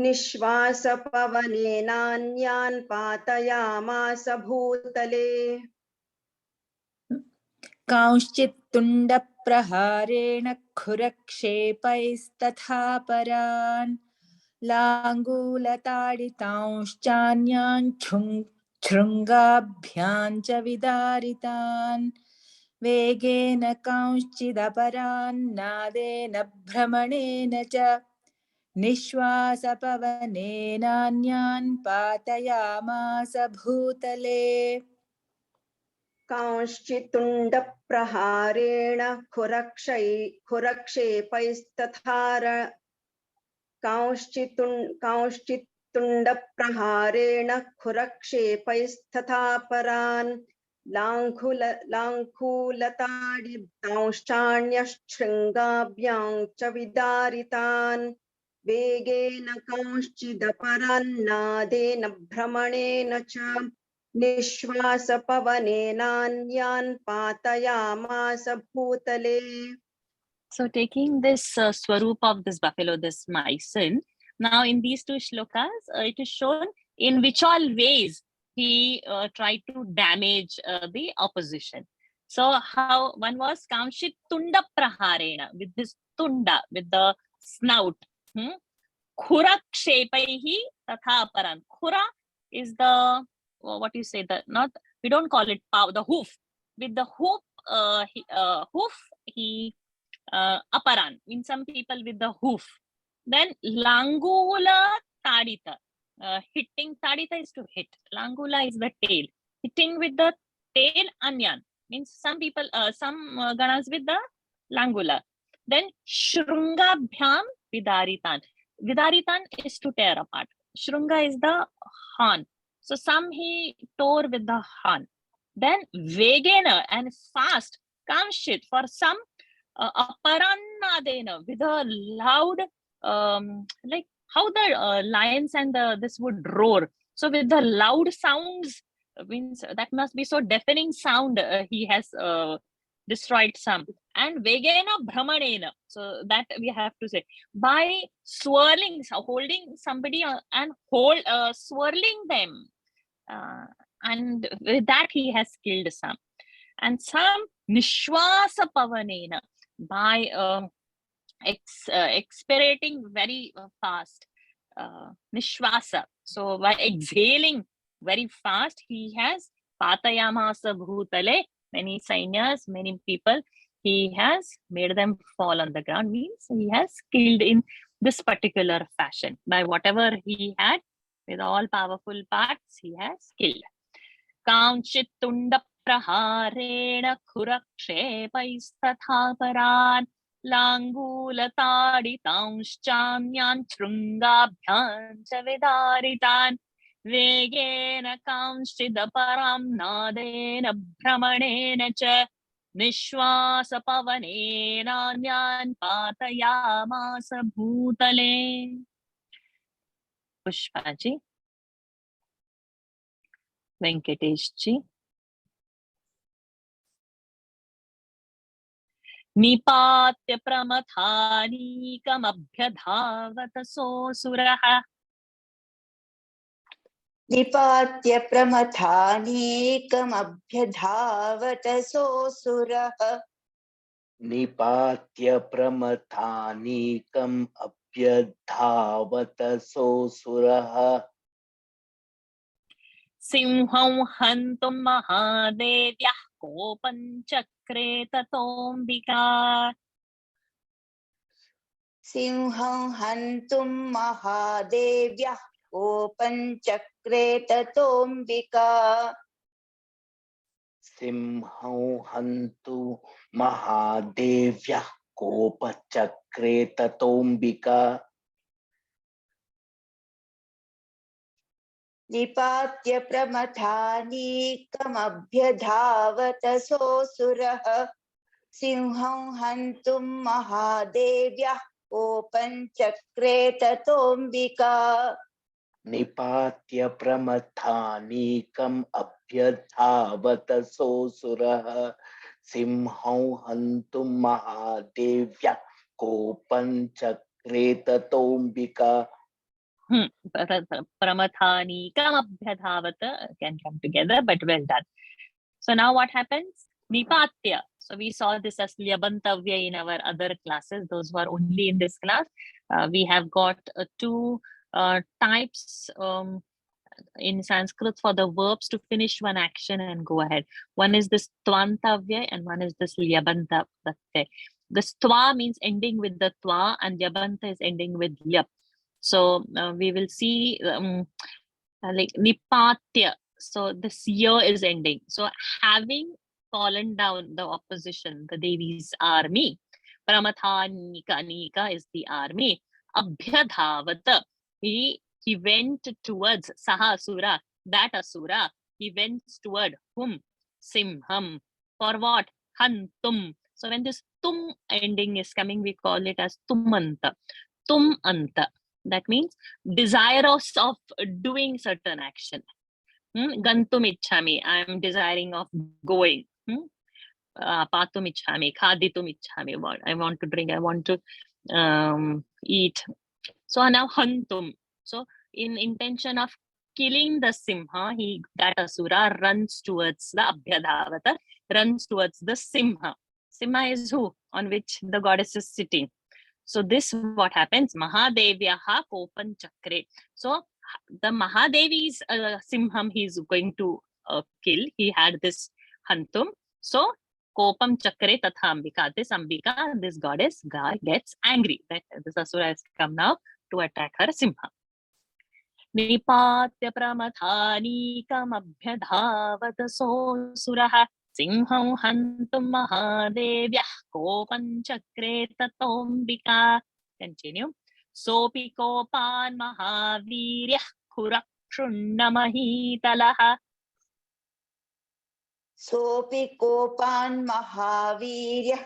S5: निःश्वासपवनेनान्यान् पातयामास भूतले
S4: कांश्चित् तुण्डप्रहारेण खुरक्षेपैस्तथा परान् लाङ्गूलताडितांश्चान्यान् शृङ्गाभ्यां च विदारितान् वेगेन कांश्चिदपरान्नादेन भ्रमणेन च निःश्वासपवनेनान्यान् पातयामास भूतले
S5: कांश्चित्तुण्डप्रहारेण कांश्चित्तुण्डप्रहारेण खुरक्षेपैस्तथा परान् लाङ्घूलताडितांश्चान्यशृङ्गाभ्यां च विदारितान् वेगेन कांश्चिदपरान्नादेन भ्रमणेन च निःश्वासपवनेनान्यान् पातयामास भूतले.
S1: So taking this swarup of this buffalo, this myson, now in these two shlokas, it is shown in which all ways he tried to damage the opposition. So how one was Kamshit Tunda Praharena, with this Tunda, with the snout. Khura Kshepaihi Tatha Paran. Khura is the, what you say, the not, we don't call it pow, the hoof. With the hoof, he aparan, means some people with the hoof. Then langula tadita, hitting, tadita is to hit, langula is the tail, hitting with the tail anyan, means some people, some ganas with the langula. Then shrunga bhyam vidaritan, vidaritan is to tear apart, shrunga is the horn, so some he tore with the horn. Then vegena and fast, kamshit, for some aparannadena, with a loud, like how the lions and this would roar. So with the loud sounds, means that must be so deafening sound, he has destroyed some. And vegena brahmanena, so that we have to say, by swirling, holding somebody and swirling them, and with that he has killed some. And some nishwasa pavanena, by expirating very fast, nishwasa, so by exhaling very fast, he has patayamasa bhutale, many sainyas, many people, he has made them fall on the ground, means he has killed in this particular fashion, by whatever he had, with all powerful parts he has killed. कांचित् तुण्डप्रहारेण खुरक्षेपैस्तथा परान् लाङ्गूलताडितांश्चान्यान् शृङ्गाभ्यां च विदारितान् वेगेन कांश्चिदपरां नादेन भ्रमणेन च निःश्वासपवनेनान्यान् पातयामास भूतले. पुष्पाजी, वेंकटेशजी. निपात्य प्रमथानीकमभ्यधावत सोऽसुरः
S3: निपात्य प्रमथानीकमभ्यधावत सोऽसुरः
S6: निपात्य प्रमथानीकम् अभ्यधावत सोऽसुरः
S1: सिंहं हन्तुं महादेव्यः कोपं चक्रे ततोऽम्बिका
S3: सिंहं हन्तुं महादेव्यः कोपं चक्रे ततोऽम्बिका
S6: सिंहं हन्तु महादेव्यः कोपचक्रे ततोऽम्बिका
S3: निपात्य प्रमथानीकमभ्यधावत सोऽसुरः सिंहं हन्तुं महादेव्यः कोपं चक्रे ततोऽम्बिका
S6: निपात्य प्रमथानीकम् अभ्यधावत सोऽसुरः सिंहं हन्तुं महादेव्यः कोपं चक्रे ततोऽम्बिका.
S1: Pramathanikam can come together, but well done. So now what happens? Nipatya. So we saw this as Lyabantavya in our other classes. Those who are only in this class, we have got two types in Sanskrit for the verbs to finish one action and go ahead. One is this Tvantavya and one is this Lyabantavya. The Tva means ending with the Tva and Lyabanta is ending with Lyap. So we will see like Nipatya. So this year is ending. So having fallen down the opposition, the Devi's army, Pramathanika is the army. Abhyadhavata, he went towards Sahasura, that Asura. He went toward whom? Simham. For what? Hantum. So when this tum ending is coming, we call it as tumanta. Tumanta. That means desirous of doing certain action. Gantum ichhami, I am desiring of going. Patum ichhami, khaditum ichhami, I want to drink, I want to eat. So now hantum. So in intention of killing the simha, that asura runs towards the abhyadhavata, runs towards the simha. Simha is who? On which the goddess is sitting. So this what happens? Mahadevyaha kopan chakre. So the Mahadevi's simham he is going to kill. He had this hantum. So kopam chakre tatha ambika. This ambika, this goddess, gets angry that this asura has come now to attack her simha. Nipatya pramathanikam abhyadhavat sosuraha Sinham hantum mahadevyah kopan chakre tatombika. Continue. Sopi kopan mahaviryah kurakshunamahitalaha.
S3: सोऽपि कोपान् महावीर्यः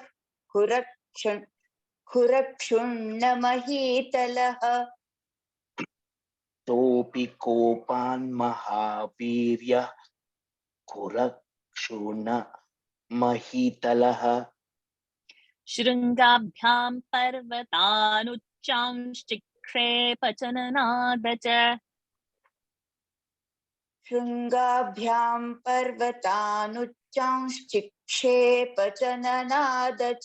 S3: कुरक्षुण्णमहीतलः
S6: सोऽपि कोपान् महावीर्यः कुरक्षुण्णमहीतलः
S1: Shrungabhyam parvatanuchanshtikshepa chananadacha.
S3: शृङ्गाभ्यां पर्वतानुच्चांश्चिक्षेप च ननाद च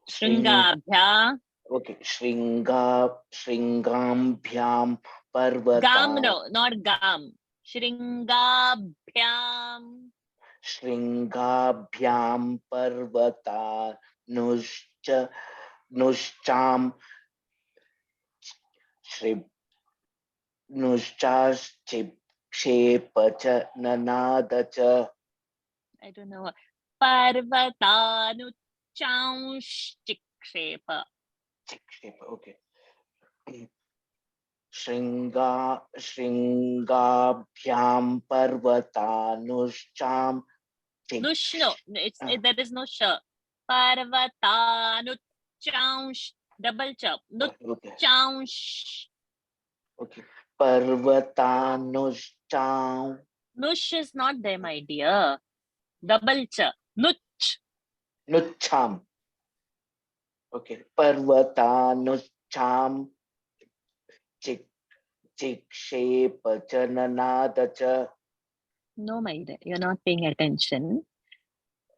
S1: Shrungabhyam.
S6: Okay, Shringambyam Parvata.
S1: Gam, no, not gam. Shringabhyam.
S6: Shringambyam Parvata Nuscha Nushcham Shri Nushchaschipkshepacha Nanadacha.
S1: I don't know. Parvatanu Chaunshtikshepa.
S6: Chikshepa, okay. Shringabhyam Parvatanushcham
S1: Nush, no, there is no sh. Parvatanu Chaunsh, double ch.
S6: Okay.
S1: Chaunsh.
S6: Okay. Parvatanushcham.
S1: Nush is not there, my dear. Double ch. Nuch.
S6: Nucham. Okay. Parvatanucham Chikshepachananadacha.
S1: No, my dear, you're not paying attention.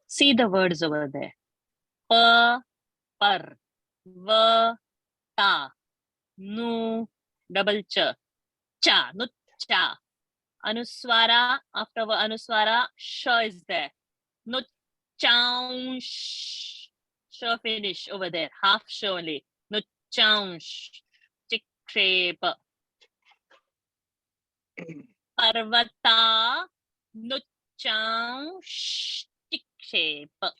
S1: See the words over there. Pa, par, va, ta, nu, double cha, cha. Anuswara, after anuswara, sh is there. No chaunsh. Sh finish over there. Half sh only. No chaunsh. Chikshepa. Parvata. No chaunsh. Chikshepa.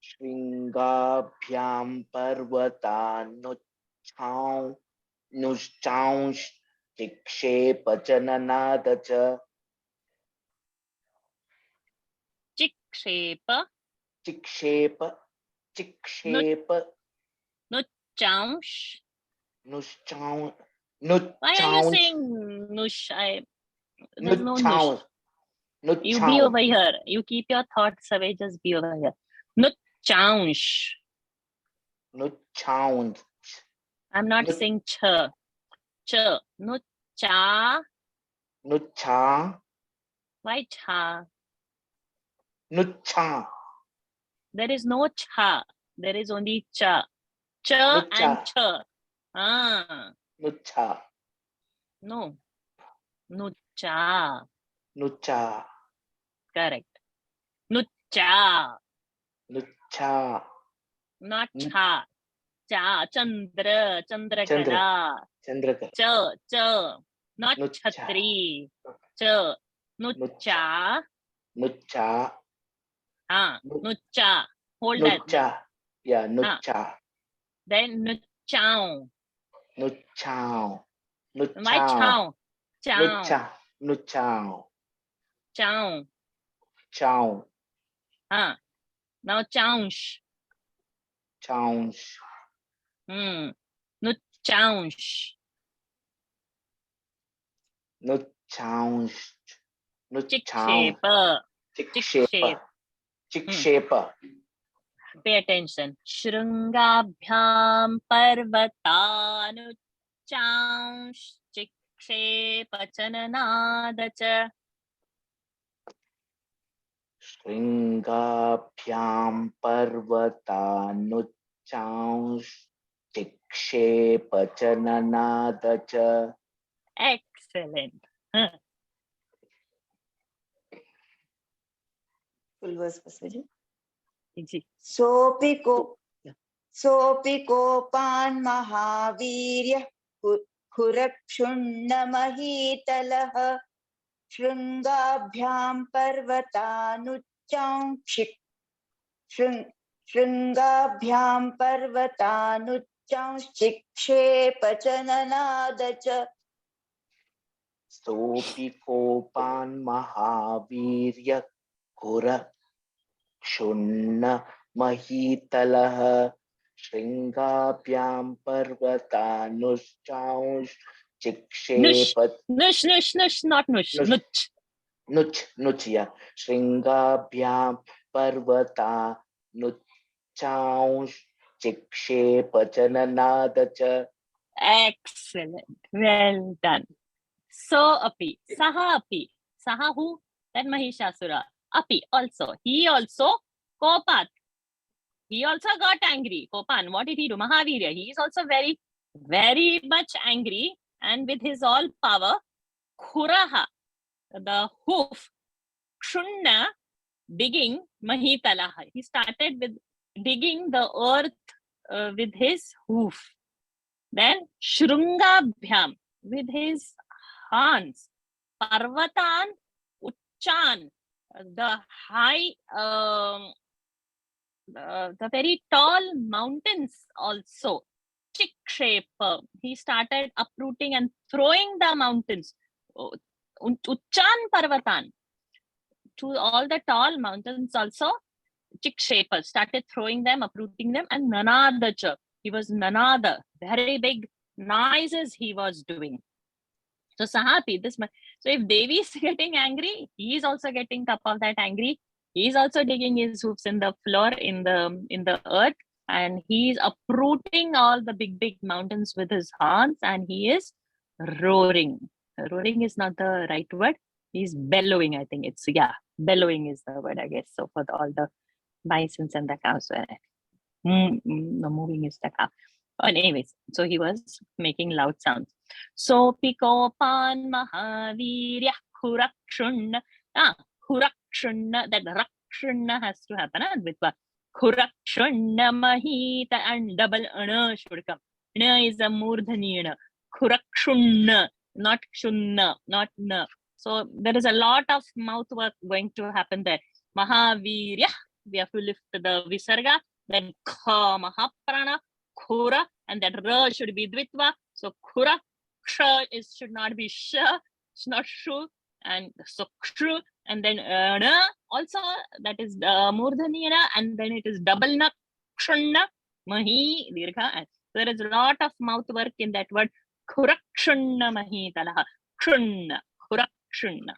S6: Shringabhyam Parvatanucham Nushchaunsh Chikshepachananadacha.
S1: Chikshepa.
S6: Chikshepa.
S1: No chaunsh.
S6: Nushchaun.
S1: Why are you saying nush? There's no nush. You be over here. You keep your thoughts away. Just be over here. No chaunsh.
S6: Nuchchaun.
S1: I'm not saying ch. No cha.
S6: Nucha.
S1: Why cha?
S6: Nucha.
S1: There is no cha. There is only cha. Ch
S6: Nucha.
S1: and ch. Ah.
S6: Nucha.
S1: No. No cha.
S6: Nucha.
S1: Correct. No cha.
S6: Nucha.
S1: Not cha. Cha. Chandra.
S6: Chandra.
S1: Chandrakala.
S6: Chandrakala.
S1: Ch. Not
S6: Nucha.
S1: chhatri. Ch. No cha.
S6: Nucha.
S1: No cha. Hold that.
S6: Nucha. Yeah, nucha.
S1: Then no chow.
S6: Nuchao.
S1: Why chow? Chow.
S6: Nucha. Nuchao.
S1: Chow.
S6: Chow.
S1: Now chounsh.
S6: Chounsh.
S1: No chounsh.
S6: Nuchaush.
S1: Chikshepa.
S6: Chikshepa. Chikshepa.
S1: Pay attention. Shrungabhyam parvatanu chaunsh chikshepa chananadacha.
S6: Shringabhyam parvatanuchaush chikshepachananadacha.
S1: Excellent.
S3: Full verse Basaji.
S1: Easy.
S3: सोऽपि कोपान् महावीर्यः खुरक्षुण्णमहीतलः शृङ्गाभ्यां पर्वतानुच्चांश्चिक्षेप च ननाद च
S6: सोऽपि कोपान् महावीर्यः क्षुण्णमहीतलः शृङ्गाभ्यां पर्वतानुश्चांश् चिक्षेप
S1: Nush, not nush.
S6: Nuch, yeah. Shringabhyam parvatanuchaush chikshepachananadacha.
S1: Excellent. Well done. So api. Saha api. Saha who? That Mahishasura. Api also. He also Kopat. He also got angry. Kopan. What did he do? Mahavirya. He is also very, very much angry. And with his all power, Khuraha, the hoof, Kshunna, digging Mahitalaha. He started with
S7: digging the earth with his hoof. Then Shrungabhyam, with his horns. Parvatan Uchan, the high, the very tall mountains also. Chikshepa, he started uprooting and throwing the mountains. Uchan Parvatan, to all the tall mountains also. Chikshepa started throwing them, uprooting them, and Nanadacha, he was Nanada, very big noises he was doing. So Sahapi, so if Devi is getting angry, he is also getting top of that angry. He is also digging his hoofs in the floor, in the earth, and he is uprooting all the big mountains with his horns, and he is roaring. Roaring is not the right word. He's bellowing, I think it's, yeah, bellowing is the word, I guess. So for all the bisons and the cows, the moving is the cow. Anyways, so he was making loud sounds. So Pikopan Mahavirya Kurakshunna. Kurakshunna, that Rakshunna has to happen with Kurakshunna Mahita, and double Ana should come. Na is a Murdhanina. Kurakshunna, not Kshunna, not Na. So there is a lot of mouth work going to happen there. Mahavirya, we have to lift the Visarga, then Kha Mahaprana, Khura, and that Ra should be Dvitva. So Khura, Ksha should not be Sha, it's not Shu, and so Kshu, and then Na also, that is Murdhanina, and then it is double Na, Kshanna, Mahi, Dirgha. And there is a lot of mouth work in that word. Khurakshunna Mahi Talaha, Kshunna, Khurakshunna.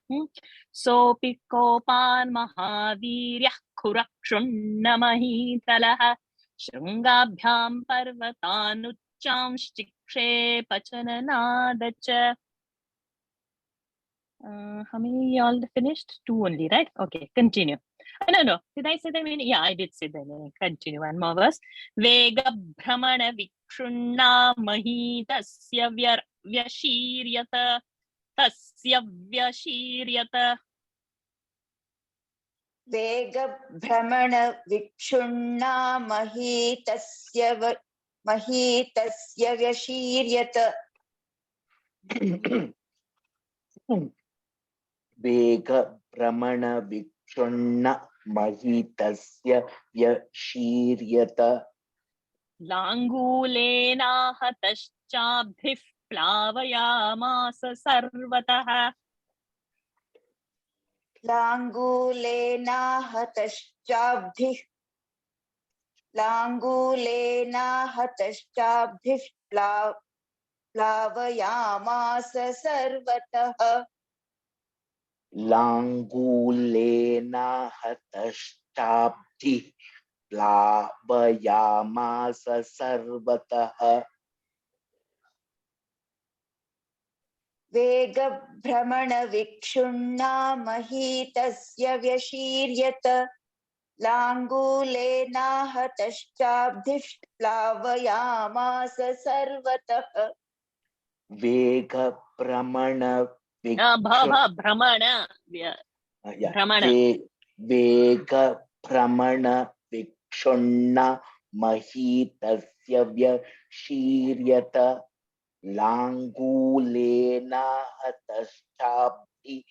S7: So Pikopan Mahavirya Khurakshunna Mahi Talaha. Shrungabhyam Parvatanucham Shikshre Pachananadacha. How many y'all finished? 2 only, right? Okay, continue. No. Did I say the meaning? Yeah, I did say the meaning. Continue. One more verse. Vega Brahmana Vikshunna Mahitasya Vyashiryata. Tasya Vyashiryata.
S3: वेगभ्रमण विक्षुण्णा महीतस्य व्यशीर्यत
S6: वेगभ्रमण विक्षुण्ण महितस्य व्यशीर्यत
S7: लाङ्गूलेना हतश्चाब्धिः प्लावयामास सर्वतः.
S3: लाङ्गूलेना हतश्चाब्धिः प्लावयामास सर्वतः
S6: लाङ्गूलेन हतश्चाब्धिः प्लावयामास सर्वतः
S3: वेगभ्रमण विक्षुण्णा महीतस्य व्यशीर्यत लाङ्गूलेन हतश्चाब्धिः प्लावयामास सर्वतः
S6: वेगभ्रमण वेगभ्रमण विक्षुण्ण महीतस्य व्यशीर्यत लाङ्गूलेन हतश्चाब्धिः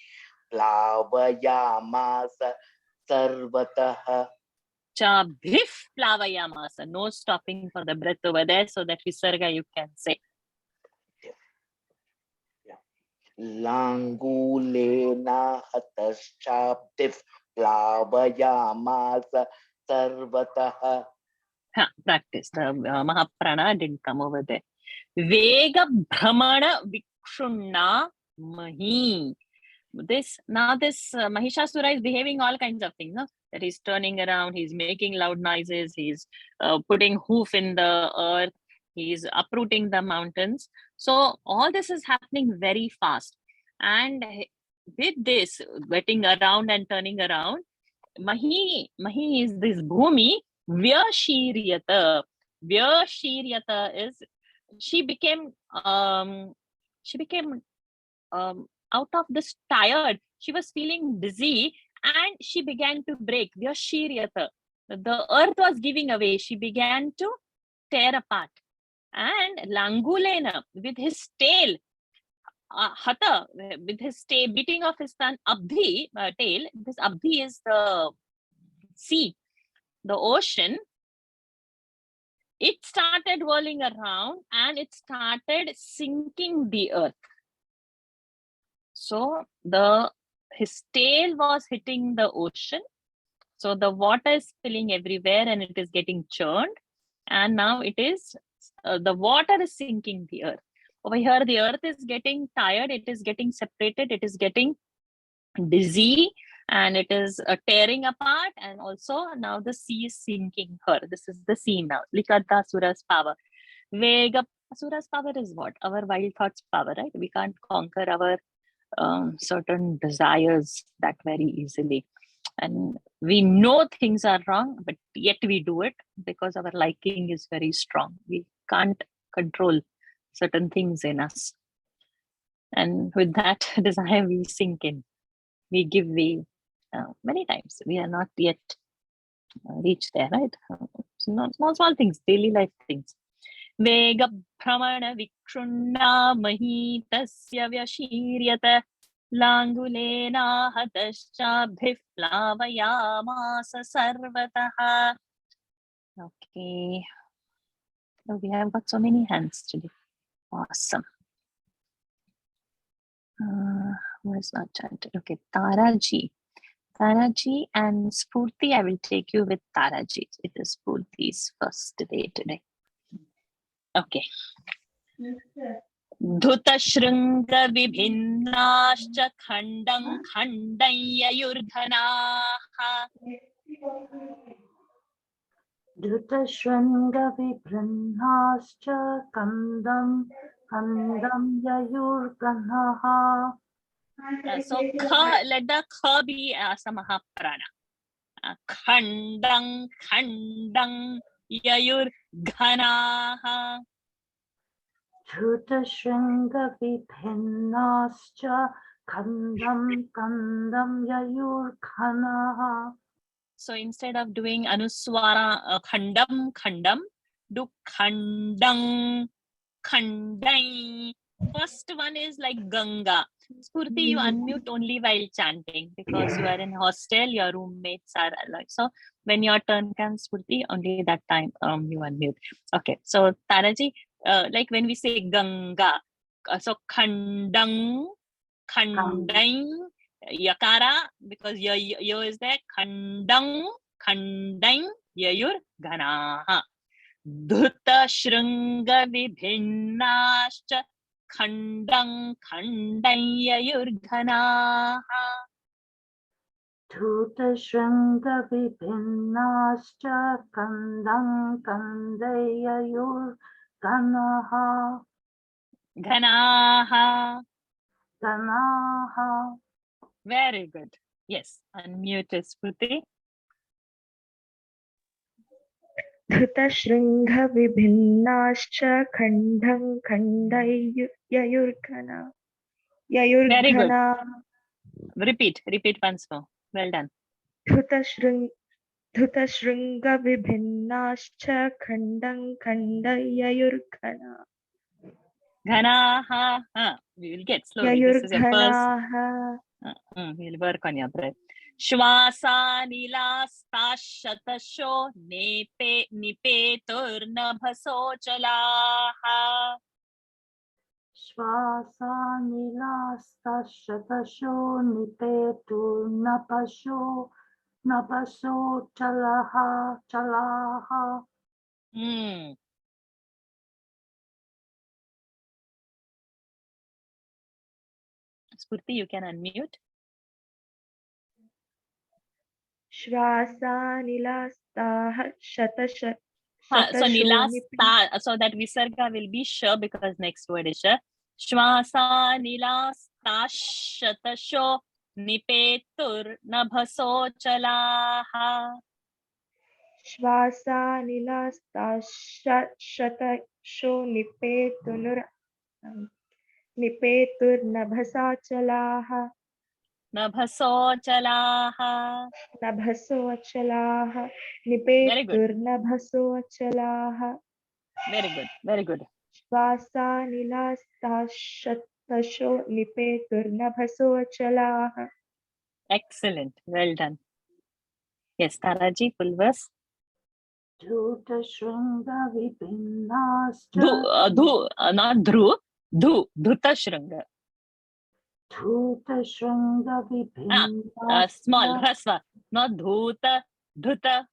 S6: प्लावयामास सर्वतः.
S7: Chabdhif plavayamasa. No stopping for the breath over there, so that Visarga you can say.
S6: Langulena hataschabdif plavayamasa sarvataha.
S7: Practice. The Mahaprana didn't come over there. Vega Brahmana Vikshunna Mahi. This Mahishasura is behaving all kinds of things, no? That he's turning around, he's making loud noises, he's putting hoof in the earth, he's uprooting the mountains. So all this is happening very fast. And with this getting around and turning around, Mahi is this Bhumi, Vyashiryata. Vyashiryata is she became out of this tired. She was feeling dizzy and she began to break. Vyashiryata. the earth was giving away. She began to tear apart. And Langulena, with his tail, Hata, with his tail, beating of his tail, tail, this Abhi is the sea, the ocean. It started whirling around and it started sinking the earth. So his tail was hitting the ocean. So the water is spilling everywhere and it is getting churned. And now it is, the water is sinking the earth. Over here, the earth is getting tired. It is getting separated. It is getting dizzy and it is tearing apart. And also now the sea is sinking her. This is the sea now. Likadda Asura's power. Vega Asura's power is what? Our wild thoughts power, right? We can't conquer our certain desires that very easily. And we know things are wrong, but yet we do it because our liking is very strong. We can't control certain things in us. And with that desire, we sink in. We give way many times. We are not yet reached there, right? Small things, daily life things. Vega Brahmana Vikshunna Mahitasya Vyashiriyata Langulena Hatashabhif Plavayamasa Sarvataha. Okay. So we have got so many hands today. Awesome. Who is not chanted? Okay, Taraji. Taraji and Spurti, I will take you with Taraji. It is Spurti's first day today. Okay. Dhutashringa vibhinnascha khandam khandayayurghanaha.
S8: Dhutashringa vibhinnascha khandam yayurghanaha.
S7: So let the kha be samahaprana. Khandam yayurghanaha.
S8: Dhutashringa vibhinnascha khandam yayurghanaha.
S7: So instead of doing anuswara khandam, do khandang. First one is like Ganga. Spurti, you unmute only while chanting because you are in hostel, your roommates are like, so when your turn comes, Spurti, only that time you unmute. Okay, so Taraji, like when we say Ganga, so Khandang, Yakara, because yo is there, Khandang, Yayur, Ganaha. Dhuta Shringa Vibhinnascha Khandang Yayurghanaha.
S8: Dhutashringa vibhinnascha khandam yayurghanaha.
S7: Ghanaha.
S8: Ganaha.
S7: Very good. Yes, unmute Spruti.
S9: धृतशृङ्ग विभिन्नाश्च खण्डं खण्डययुर्घना
S7: Very good.
S9: ययुर्घना
S7: Repeat once more. Well done.
S9: धृतशृङ्ग विभिन्नाश्च खण्डं खण्डययुर्घना
S7: Ghanaha. We will get slowly. This is your first.
S9: ययुर्घनाः
S7: We'll work on your breath. Shwasa nilastashatasho nipeturnabhaso chalaha.
S8: Shvasa nilastashatasho napaso chalaha.
S7: Spurti, you can unmute.
S9: श्वासानिलास्ताः शतश
S7: So nilasta, so that visarga will be sh because next word is sh. Shwasa nilasta shatasho nipetur nabhaso chalaha.
S9: श्वासानिलास्ताः शतशो निपेतुर्नभसा चलाः.
S7: Nabhasochalaha.
S9: नभसोऽचलाः
S7: Very good.
S9: निपेतुर्नभसोऽचलाः
S7: Very good. Very good.
S9: श्वासानिलास्ताशतशो निपेतुर्नभसोऽचलाः
S7: Excellent. Well done. Yes, Taraji, full verse.
S8: धूतशृङ्गविभिन्नाश्च
S7: Not Dhru. Dhuta Shrunga.
S8: धूतशृङ्गविभिन्नाश्च
S7: Small, Rasva. Not Dhuta, Dhuta.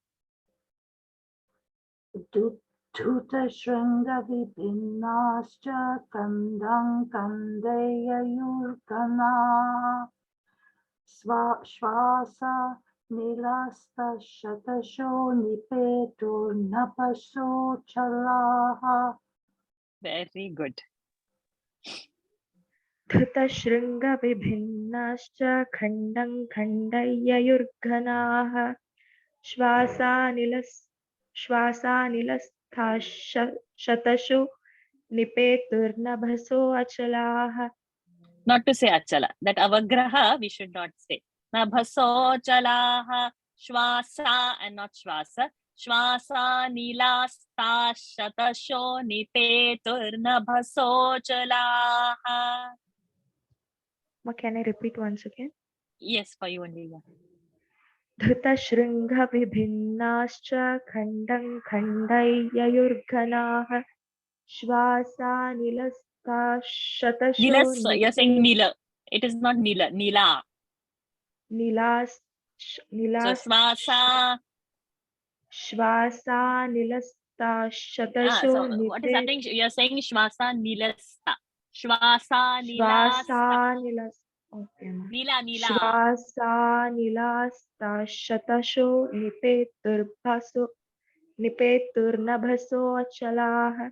S8: धूतशृङ्गविभिन्नाश्च कन्दं कन्देययुर्गना श्वासा निलस्तशतशो निपेतुर्नभसोऽचलाः.
S7: Very good.
S9: धृतशृङ्गविभिन्नाश्च खण्डं खण्डय्ययुर्घनाः श्वासानिलस्ताशतशो निपेतुर्नभसोऽचलाः
S7: Not to say Achala. That Avagraha we should not say. Nabhasochalaha. Shwasa and not Shwasa. Shwasa nilasta shatasho nipetur nabhasochalaha.
S9: Can I repeat once again?
S7: Yes, for you only. Yeah.
S9: धृतशृङ्गविभिन्नाश्च खण्डं खण्डय्ययुर्घनाः श्वासानिलस्ताशतशो
S7: Nilas, you're saying Nila. It is not Nila. Nila. So Swasa.
S9: श्वासानिलस्ताशतशो
S7: So what is happening? You're saying Shwasa nilasta. Shwasa nilasta. Nila, Nila.
S9: श्वासानिलास्ताशतशो निपेतुर्नभसोऽचलाः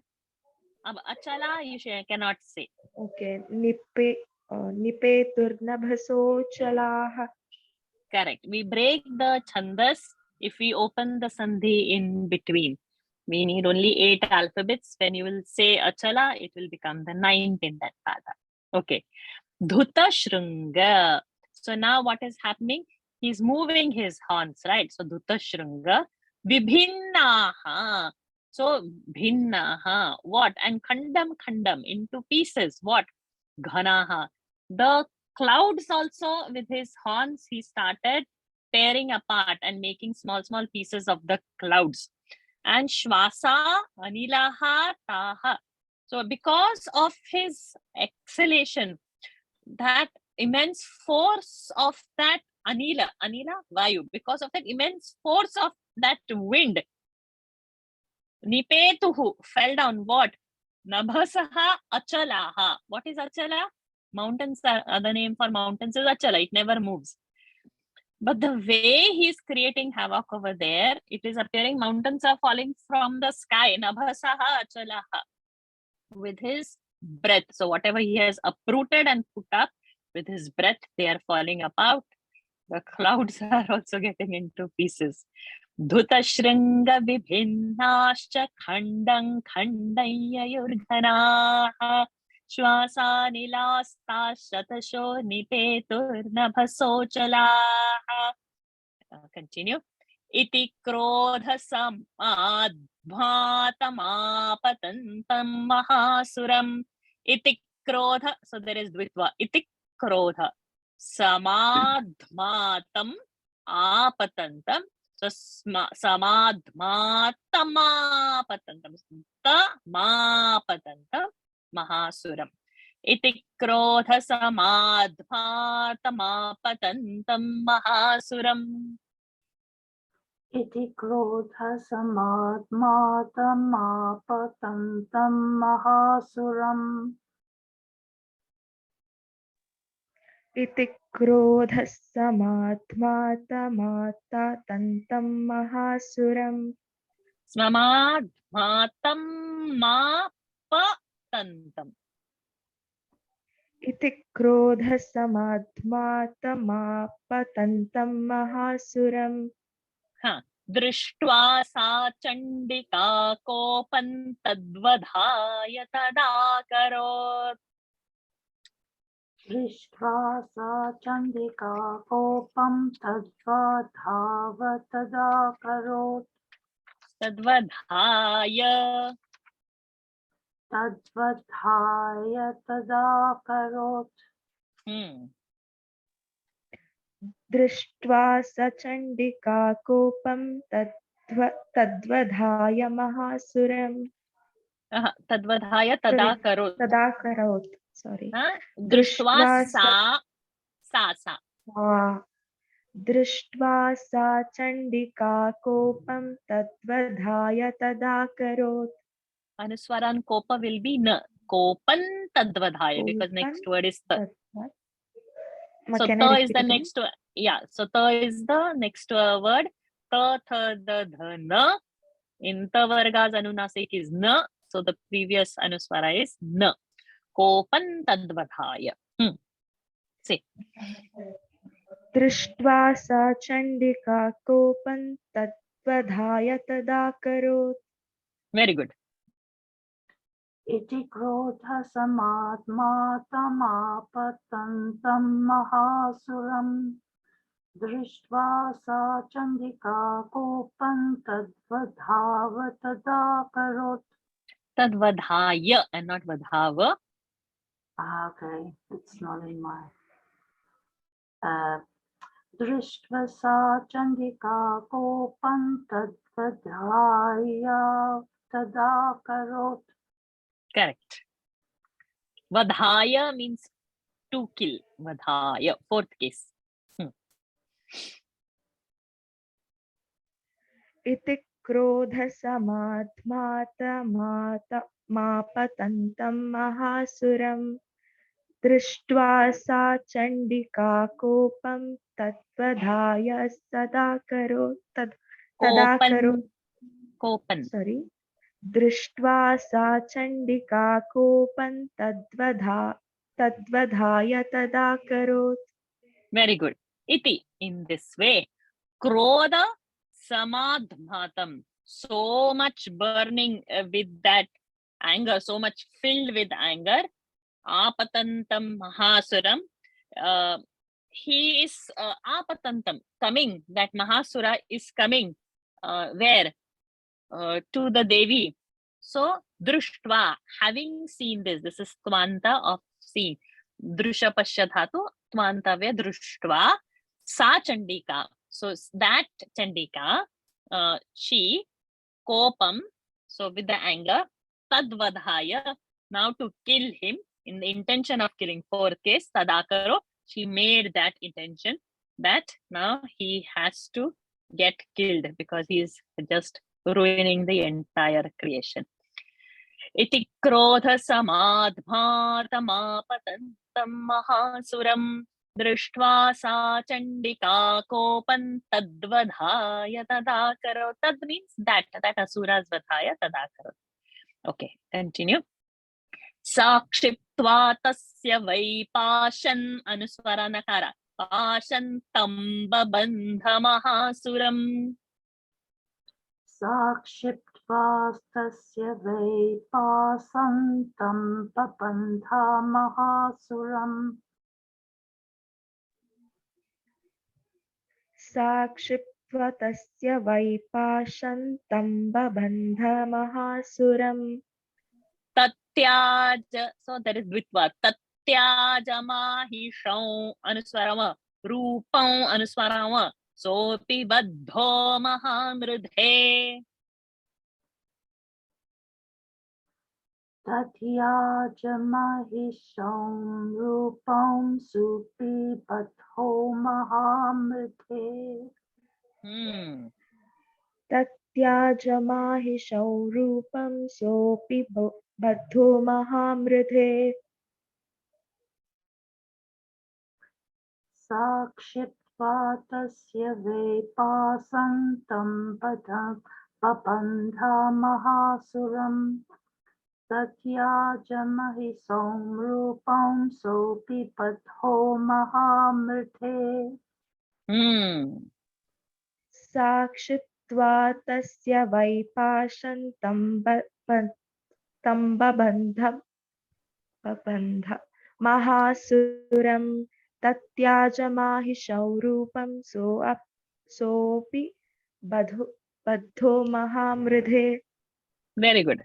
S7: Achala you cannot say.
S9: Okay, nipeturnabhasochalaha.
S7: Correct. We break the chandas if we open the sandhi in between. We need only 8 alphabets. When you will say achala, it will become the 9th in that pada. Okay. Dhuta Shrunga. So now what is happening? He's moving his horns, right? So Dhuta Shrunga. Vibhinnaha. So bhinnaha. What? And khandam into pieces. What? Ghanaha. The clouds also with his horns, he started tearing apart and making small pieces of the clouds. And Shwasa Anilaha Taha. So because of his exhalation, that immense force of that Anila Vayu, because of that immense force of that wind, Nipetuhu fell down. What? Nabhasaha Achalaha. What is Achala? Mountains are the name for mountains is Achala. It never moves. But the way he's creating havoc over there, it is appearing mountains are falling from the sky. Nabhasaha Achalaha. With his breath. So whatever he has uprooted and put up, with his breath, they are falling apart. The clouds are also getting into pieces. Dhuta Shringa Vibhinnascha Khandang Khandayayurghanaha Shwasa Nilasta Shatasho Nipetur Nabhasochalaha. Continue. Iti Krodha Samadbhatamapatantam Mahasuram. Iti Krodha. So there is Dvitva. Iti Krodha Samadhmatam Apatantam. So Samadhmatamapatantam. Tamapatantam Mahasuram. Iti Krodha Samadhmatamapatantam Mahasuram.
S8: Iti krodha samadhmatamapatantam mahasuram.
S9: Iti krodha samadhmatamapatantam mahasuram.
S7: Samadhmatam mapatantam.
S9: Iti krodha samadhmatamapatantam mahasuram.
S7: Drishtva sa chandika kopan tadvadhaya tadakarot.
S8: दृष्ट्वा सा चण्डिका कोपं तद्वधावतदाकरोत्
S7: तद्वधाय
S8: तदाकरोत्
S9: दृष्ट्वा स Chandika कोपं तद्वधाय महासुरम्
S7: तद्वधाय तदाकरोत्
S9: तदाकरोत् sorry
S7: दृष्ट्वा सा
S9: दृष्ट्वा सा Chandika कोपं तद्वधाय तदाकरोत्.
S7: Anuswaran kopa will be na. Kopan tadvadhaya because next word is ta. So ta is the next word. Yeah. So ta is the next word. Ta, tha, da, dha, na. In ta varga's anunasik is na. So the previous anuswara is na. Kopan tadvadhaya. Say.
S9: दृष्ट्वा सा Chandika कोपं तद्वधाय तदाकरोत्.
S7: Very good.
S8: इति क्रोधसमात्मातमापतन्तं महासुरम् दृष्ट्वा सा Chandika कोपं तद्वधावतदाकरोत्.
S7: Tadvadhaya and not vadhava.
S8: Okay, it's not in my दृष्ट्वा सा Chandika कोपं तद्वधाय तदाकरोत्.
S7: Correct. Vadhaya means to kill. Vadhaya. Fourth case.
S9: इति क्रोधसमात्मातमापतन्तं महासुरम् दृष्ट्वा सा चण्डिका कोपं तद्वधाय
S7: Kopan.
S9: sorry दृष्ट्वा सा Chandika कोपं तद्वधाय तदाकरोत्.
S7: Very good. Iti. In this way. Krodha samadhmatam. So much burning with that anger. So much filled with anger. Apatantam mahasuram. He is apatantam. Coming. That mahasura is coming. Where? To the Devi. So, drushtva, having seen this is tvanta of seen. Drusha pasya dhatu, tvantavya drushtva, sa chandika. So, that chandika, she, kopam, so with the anger, tadvadhaya, now to kill him, in the intention of killing, fourth case, tadakaro, she made that intention that now he has to get killed because he is just ruining the entire creation. Iti krodha samadhmatamaapatantam mahasuram drishtva sa chandika kopan tadvadhaya tadakarot. Tad means that asura's vadhaya tadakarot. Okay, continue. Sakshiptva tasya vaipashan anuswara nakara pashantam babandha mahasuram.
S8: साक्षिप्त्वा तस्य वैपासन्तं पपन्था महासुरम्
S9: साक्षिप्त्वा तस्य वैपाशन्तं बबन्ध महासुरम्.
S7: Tatyaja, so that is dvitva. Tatyaja mahisham anuswarama. Rupam anuswarama. Sopi baddho mahamridhe.
S8: तथ्याज महिषं रूपं सुपिबद्धो महामृधे
S9: तत्याजमाहिषौ रूपं सोऽपि बद्धो महामृधे.
S8: साक्षिप्त्वा तस्य वैपासन्तं पपन्था महासुरम् तथ्याजमहिषं रूपं सोऽपि बद्धो महामृधे.
S9: साक्षिप्त्वा तस्य वैपाशन्तं बबन्ध महासुरं तत्याज माहिषौ रूपं सोऽपि बद्धो महामृधे.
S7: Very good.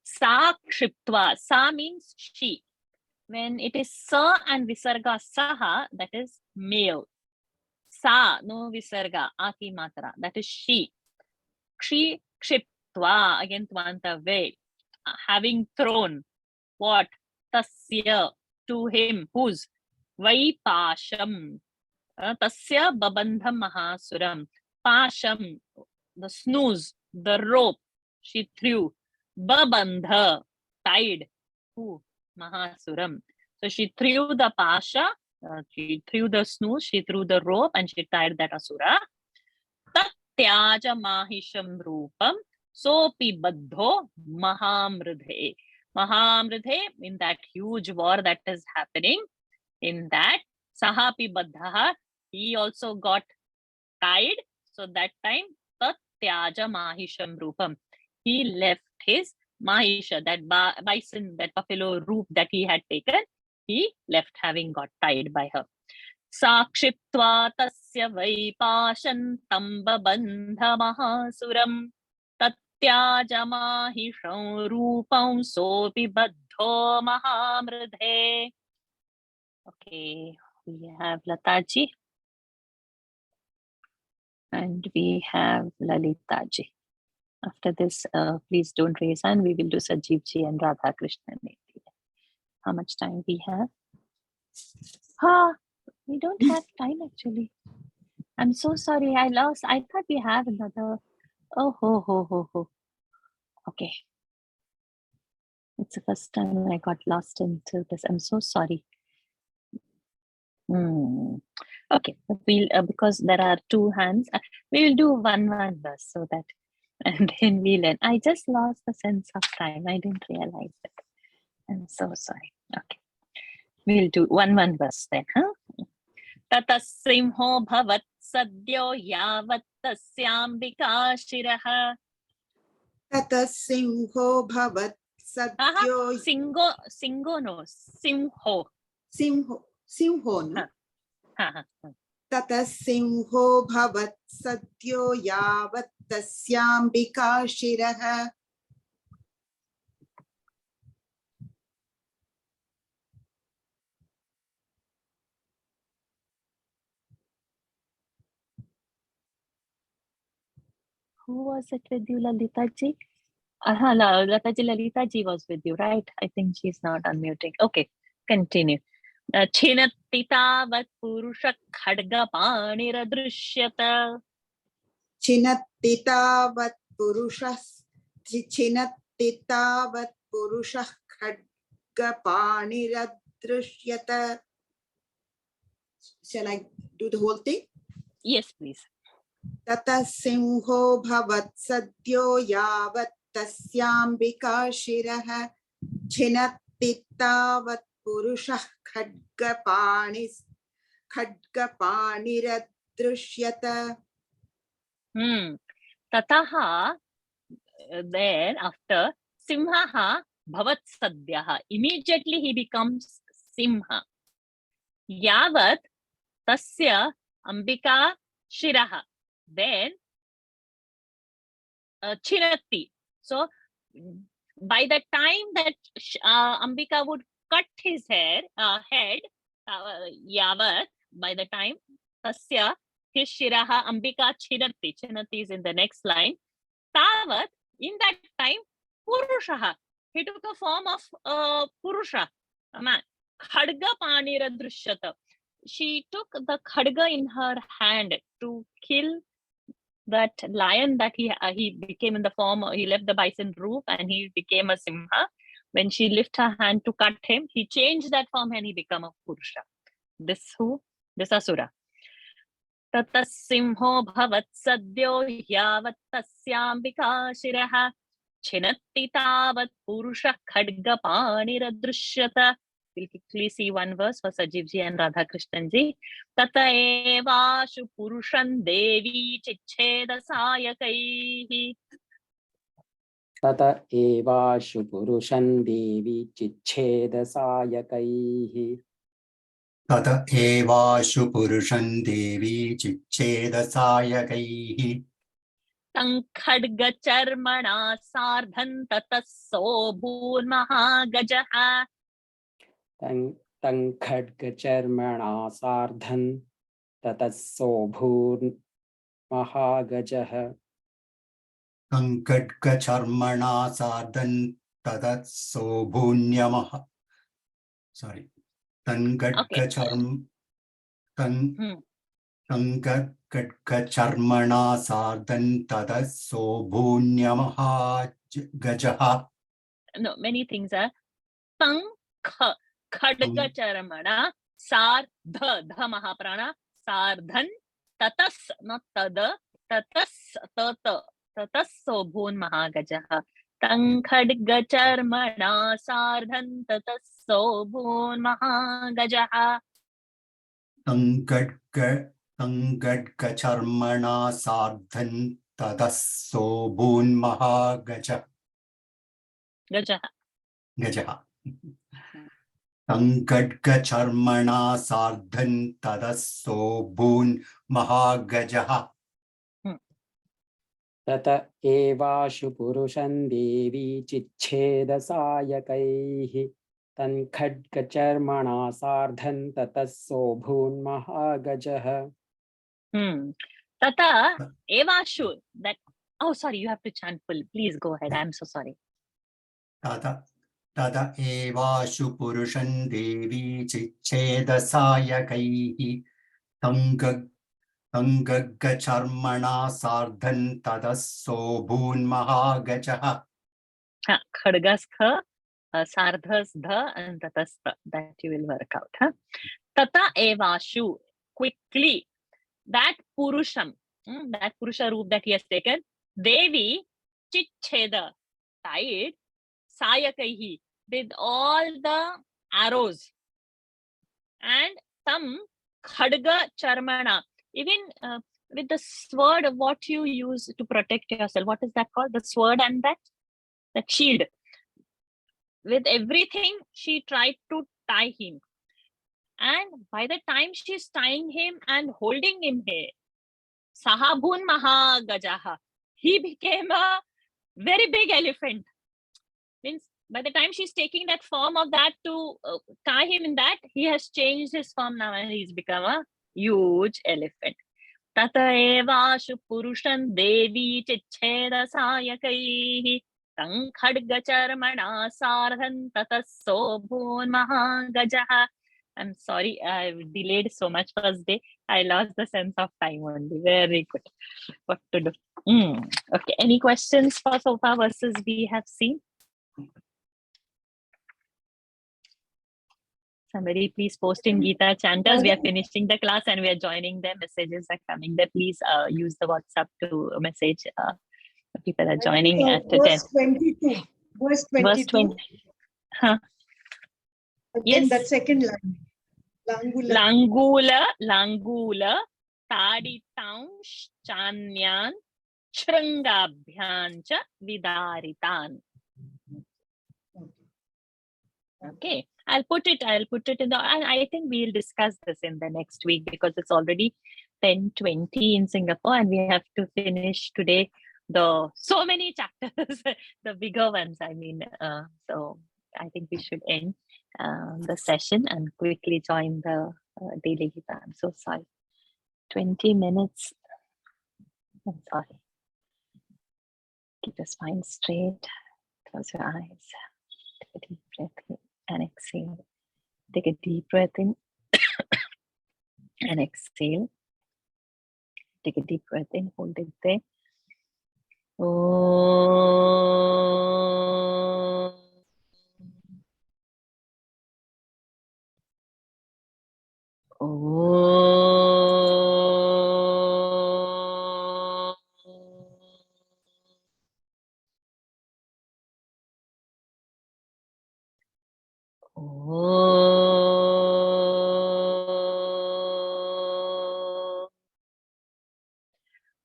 S7: Sa kshiptva. Sa means she. When it is sa and visarga saha, that is male. Sa, no visarga, aki matra, that is she. Kshi kshiptva, again tvanta ve. Having thrown what? Tasya, to him, whose? Vaipasham. Tasya babandham mahasuram. Pasham, the snooze, the rope she threw. Babandha, tied. Who? Mahasuram. So she threw the pasha, she threw the snooze, she threw the rope, and she tied that asura. Tatyaja mahisham rupam sopi baddho mahamridhe. Mahamridhe, in that huge war that is happening, in that sahapi baddha, he also got tied. So that time, tatyaja mahisham rupam, he left his mahisha, that bison, that buffalo roop that he had taken, he left having got tied by her. Sakshiptva tasya vaipashantam babandha mahasuram tatyaja mahisham rupam sopi baddho mahamridhe. Okay, we have Lataji and we have Lalitaji. After this, please don't raise hand. We will do Sajivji and Radha Krishna. How much time we have? We don't have time actually. I'm so sorry. I lost. I thought we have another. Oh, ho. Okay. It's the first time I got lost into this. I'm so sorry. Okay, we'll because there are two hands, we will do one verse so that, and then we'll end. I just lost the sense of time. I didn't realize it. I'm so sorry. Okay, we'll do one verse then. Tatasimho bhavat sadyo yavat tasyambika shiraha.
S5: Tatasimho bhavat sadyo.
S7: Singo no, simho.
S5: Simho no. Tatasimho bhavat sadyo yavat tasyambika shiraha.
S7: Who was it with you, Lalitaji? Lataji, Lalitaji was with you, right? I think she's not unmuting. Okay, continue. Chinatitavat purusha khadga panira drishyata.
S5: Chinatitavat purusha khadga panira drishyata. Shall I do the whole thing?
S7: Yes, please.
S5: Tatasimho bhavat sadyo yavat tasyambika shiraha chinatitavat purushah khadga paniradrashyata.
S7: Tataha, then after simhaha bhavat sadyaha, immediately he becomes simha. Yavat tasya ambika shiraha, then chinati. So by the time that Ambika would cut his head, yavat, by the time tasya his shiraha Ambika chinati. Chinati is in the next line. Tavat, in that time, purushaha, he took a form of purusha, a man. Khadga panira drishyata. She took the khadga in her hand to kill that lion that he became in the form. He left the bison roof and he became a simha. When she lifted her hand to cut him, he changed that form and he became a purusha. This who? This asura. Tatasimho bhavat sadyo yavat tasyambika shiraha chinatti tavat purusha khadga panira drishyata. We'll quickly see one verse for Sajivji and Radha Krishnanji. Tata evashu purushan devi chicheda sayakaihi.
S10: तत एवाशु पुरुषं देवी चिच्छेदसायकैः
S11: तत एवाशु पुरुषं देवी चिच्छेदसायकैः
S7: तं खड्गचर्मणा सार्धं ततः सोऽभून्महागजः
S10: तं खड्गचर्मणा सार्धं ततः सोऽभून्महागजः
S11: खड्गचर्मणा सार्धं ततः सोऽभून्यमः sorry
S7: Okay.
S11: खड्गचर्मणा सार्धं ततः सोऽभून्यमहागजः
S7: No, many things are तं खड्गचर्मणा सार्ध ध महाप्राण सार्धन ततस not तद ततस तत ततः सोऽभून्महागजः तं खड्गचर्मणा सार्धं ततः सोऽभून्महागजः
S11: खड्गचर्मणा सार्धं ततः सोऽभून्महागजः
S7: गजः
S11: गजः खड्गचर्मणा सार्धं ततः सोऽभून्महागजः
S10: तत एवाशु पुरुषं देवी चिच्छेदसायकैः तं खड्गचर्मणा सार्धं ततः सोऽभून्महागजः
S7: Tata evashu that oh sorry you have to chant full please go ahead I'm so sorry
S11: तत एवाशु पुरुषं देवी चिच्छेदसायकैः तं खड्गचर्मणा सार्धं ततः सोऽभून्महागजः
S7: khadgaskha sardhasdha and tatastha that you will work out tata evashu quickly that purusham that purusha roop that he has taken devi chicheda tied sayakaihi with all the arrows and tam khadga charmana even with the sword what you use to protect yourself what is that called the sword and that shield with everything she tried to tie him and by the time she's tying him and holding him here sahabun mahagajaha he became a very big elephant means by the time she's taking that form of that to tie him in that he has changed his form now and he's become a huge elephant tata evashu purushan devi chicheda sayakaihi तं खड्गचर्मणा सार्धं ततः सोऽभून्महागजः I'm sorry I've delayed so much first day I lost the sense of time only very good what to do okay any questions for so far verses we have seen somebody please post in Gita chanters we are finishing the class and we are joining them messages are coming there please use the WhatsApp to message people are joining at 10
S12: verse 22
S7: huh
S12: again
S7: yes
S12: that second line
S7: langula taditansh chanyan shrangabhyan cha vidaritan okay I'll put it in the I think we'll discuss this in the next week because it's already 10:20 in Singapore and we have to finish today the so many chapters the bigger ones I mean so I think we should end the session and quickly join the daily Gita. I'm so sorry 20 minutes I'm sorry keep the spine straight close your eyes take a deep breath in and exhale take a deep breath in and exhale take a deep breath in hold it there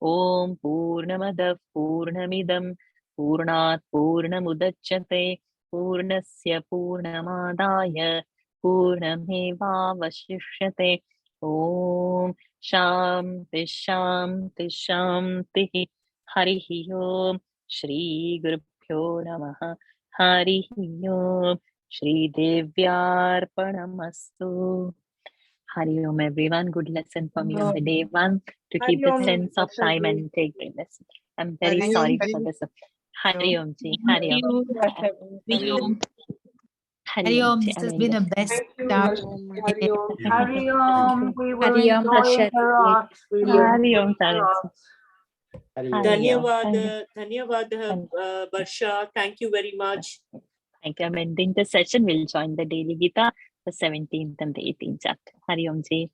S7: Om Purnamadav Purnamidam पूर्णात् पूर्णमुदच्यते पूर्णस्य पूर्णमादाय पूर्णमेवावशिष्यते ॐ शान्ति शान्ति शान्तिः हरिः ओम् श्रीगुरुभ्यो नमः हरिः ओम् श्रीदेव्यार्पणमस्तु Hari Om everyone. Good lesson for me on the day one to keep the sense of time and take the lesson. I'm very
S5: Hari
S7: sorry
S5: Om.
S7: for this. Hari Om ji. Hari Om.
S4: Hari Om.
S7: Hari
S4: Hari
S7: Om
S4: Om.
S7: ji.
S4: This has been a best
S2: Thank you.
S4: start.
S2: Hari Om.
S8: Hari Om. We will
S9: Hari Om,
S8: enjoy
S9: Harsha.
S8: it a lot. We will
S7: Hari
S8: enjoy
S7: Om
S8: it a
S7: Taran.
S8: lot.
S10: Hari
S7: Hari
S10: Om.
S7: Om.
S2: Dhanyawad, Barsha. Thank you very much.
S7: Thank you. I'm ending the session. We'll join the daily Gita, the 17th and the 18th chapter. Hari Om ji.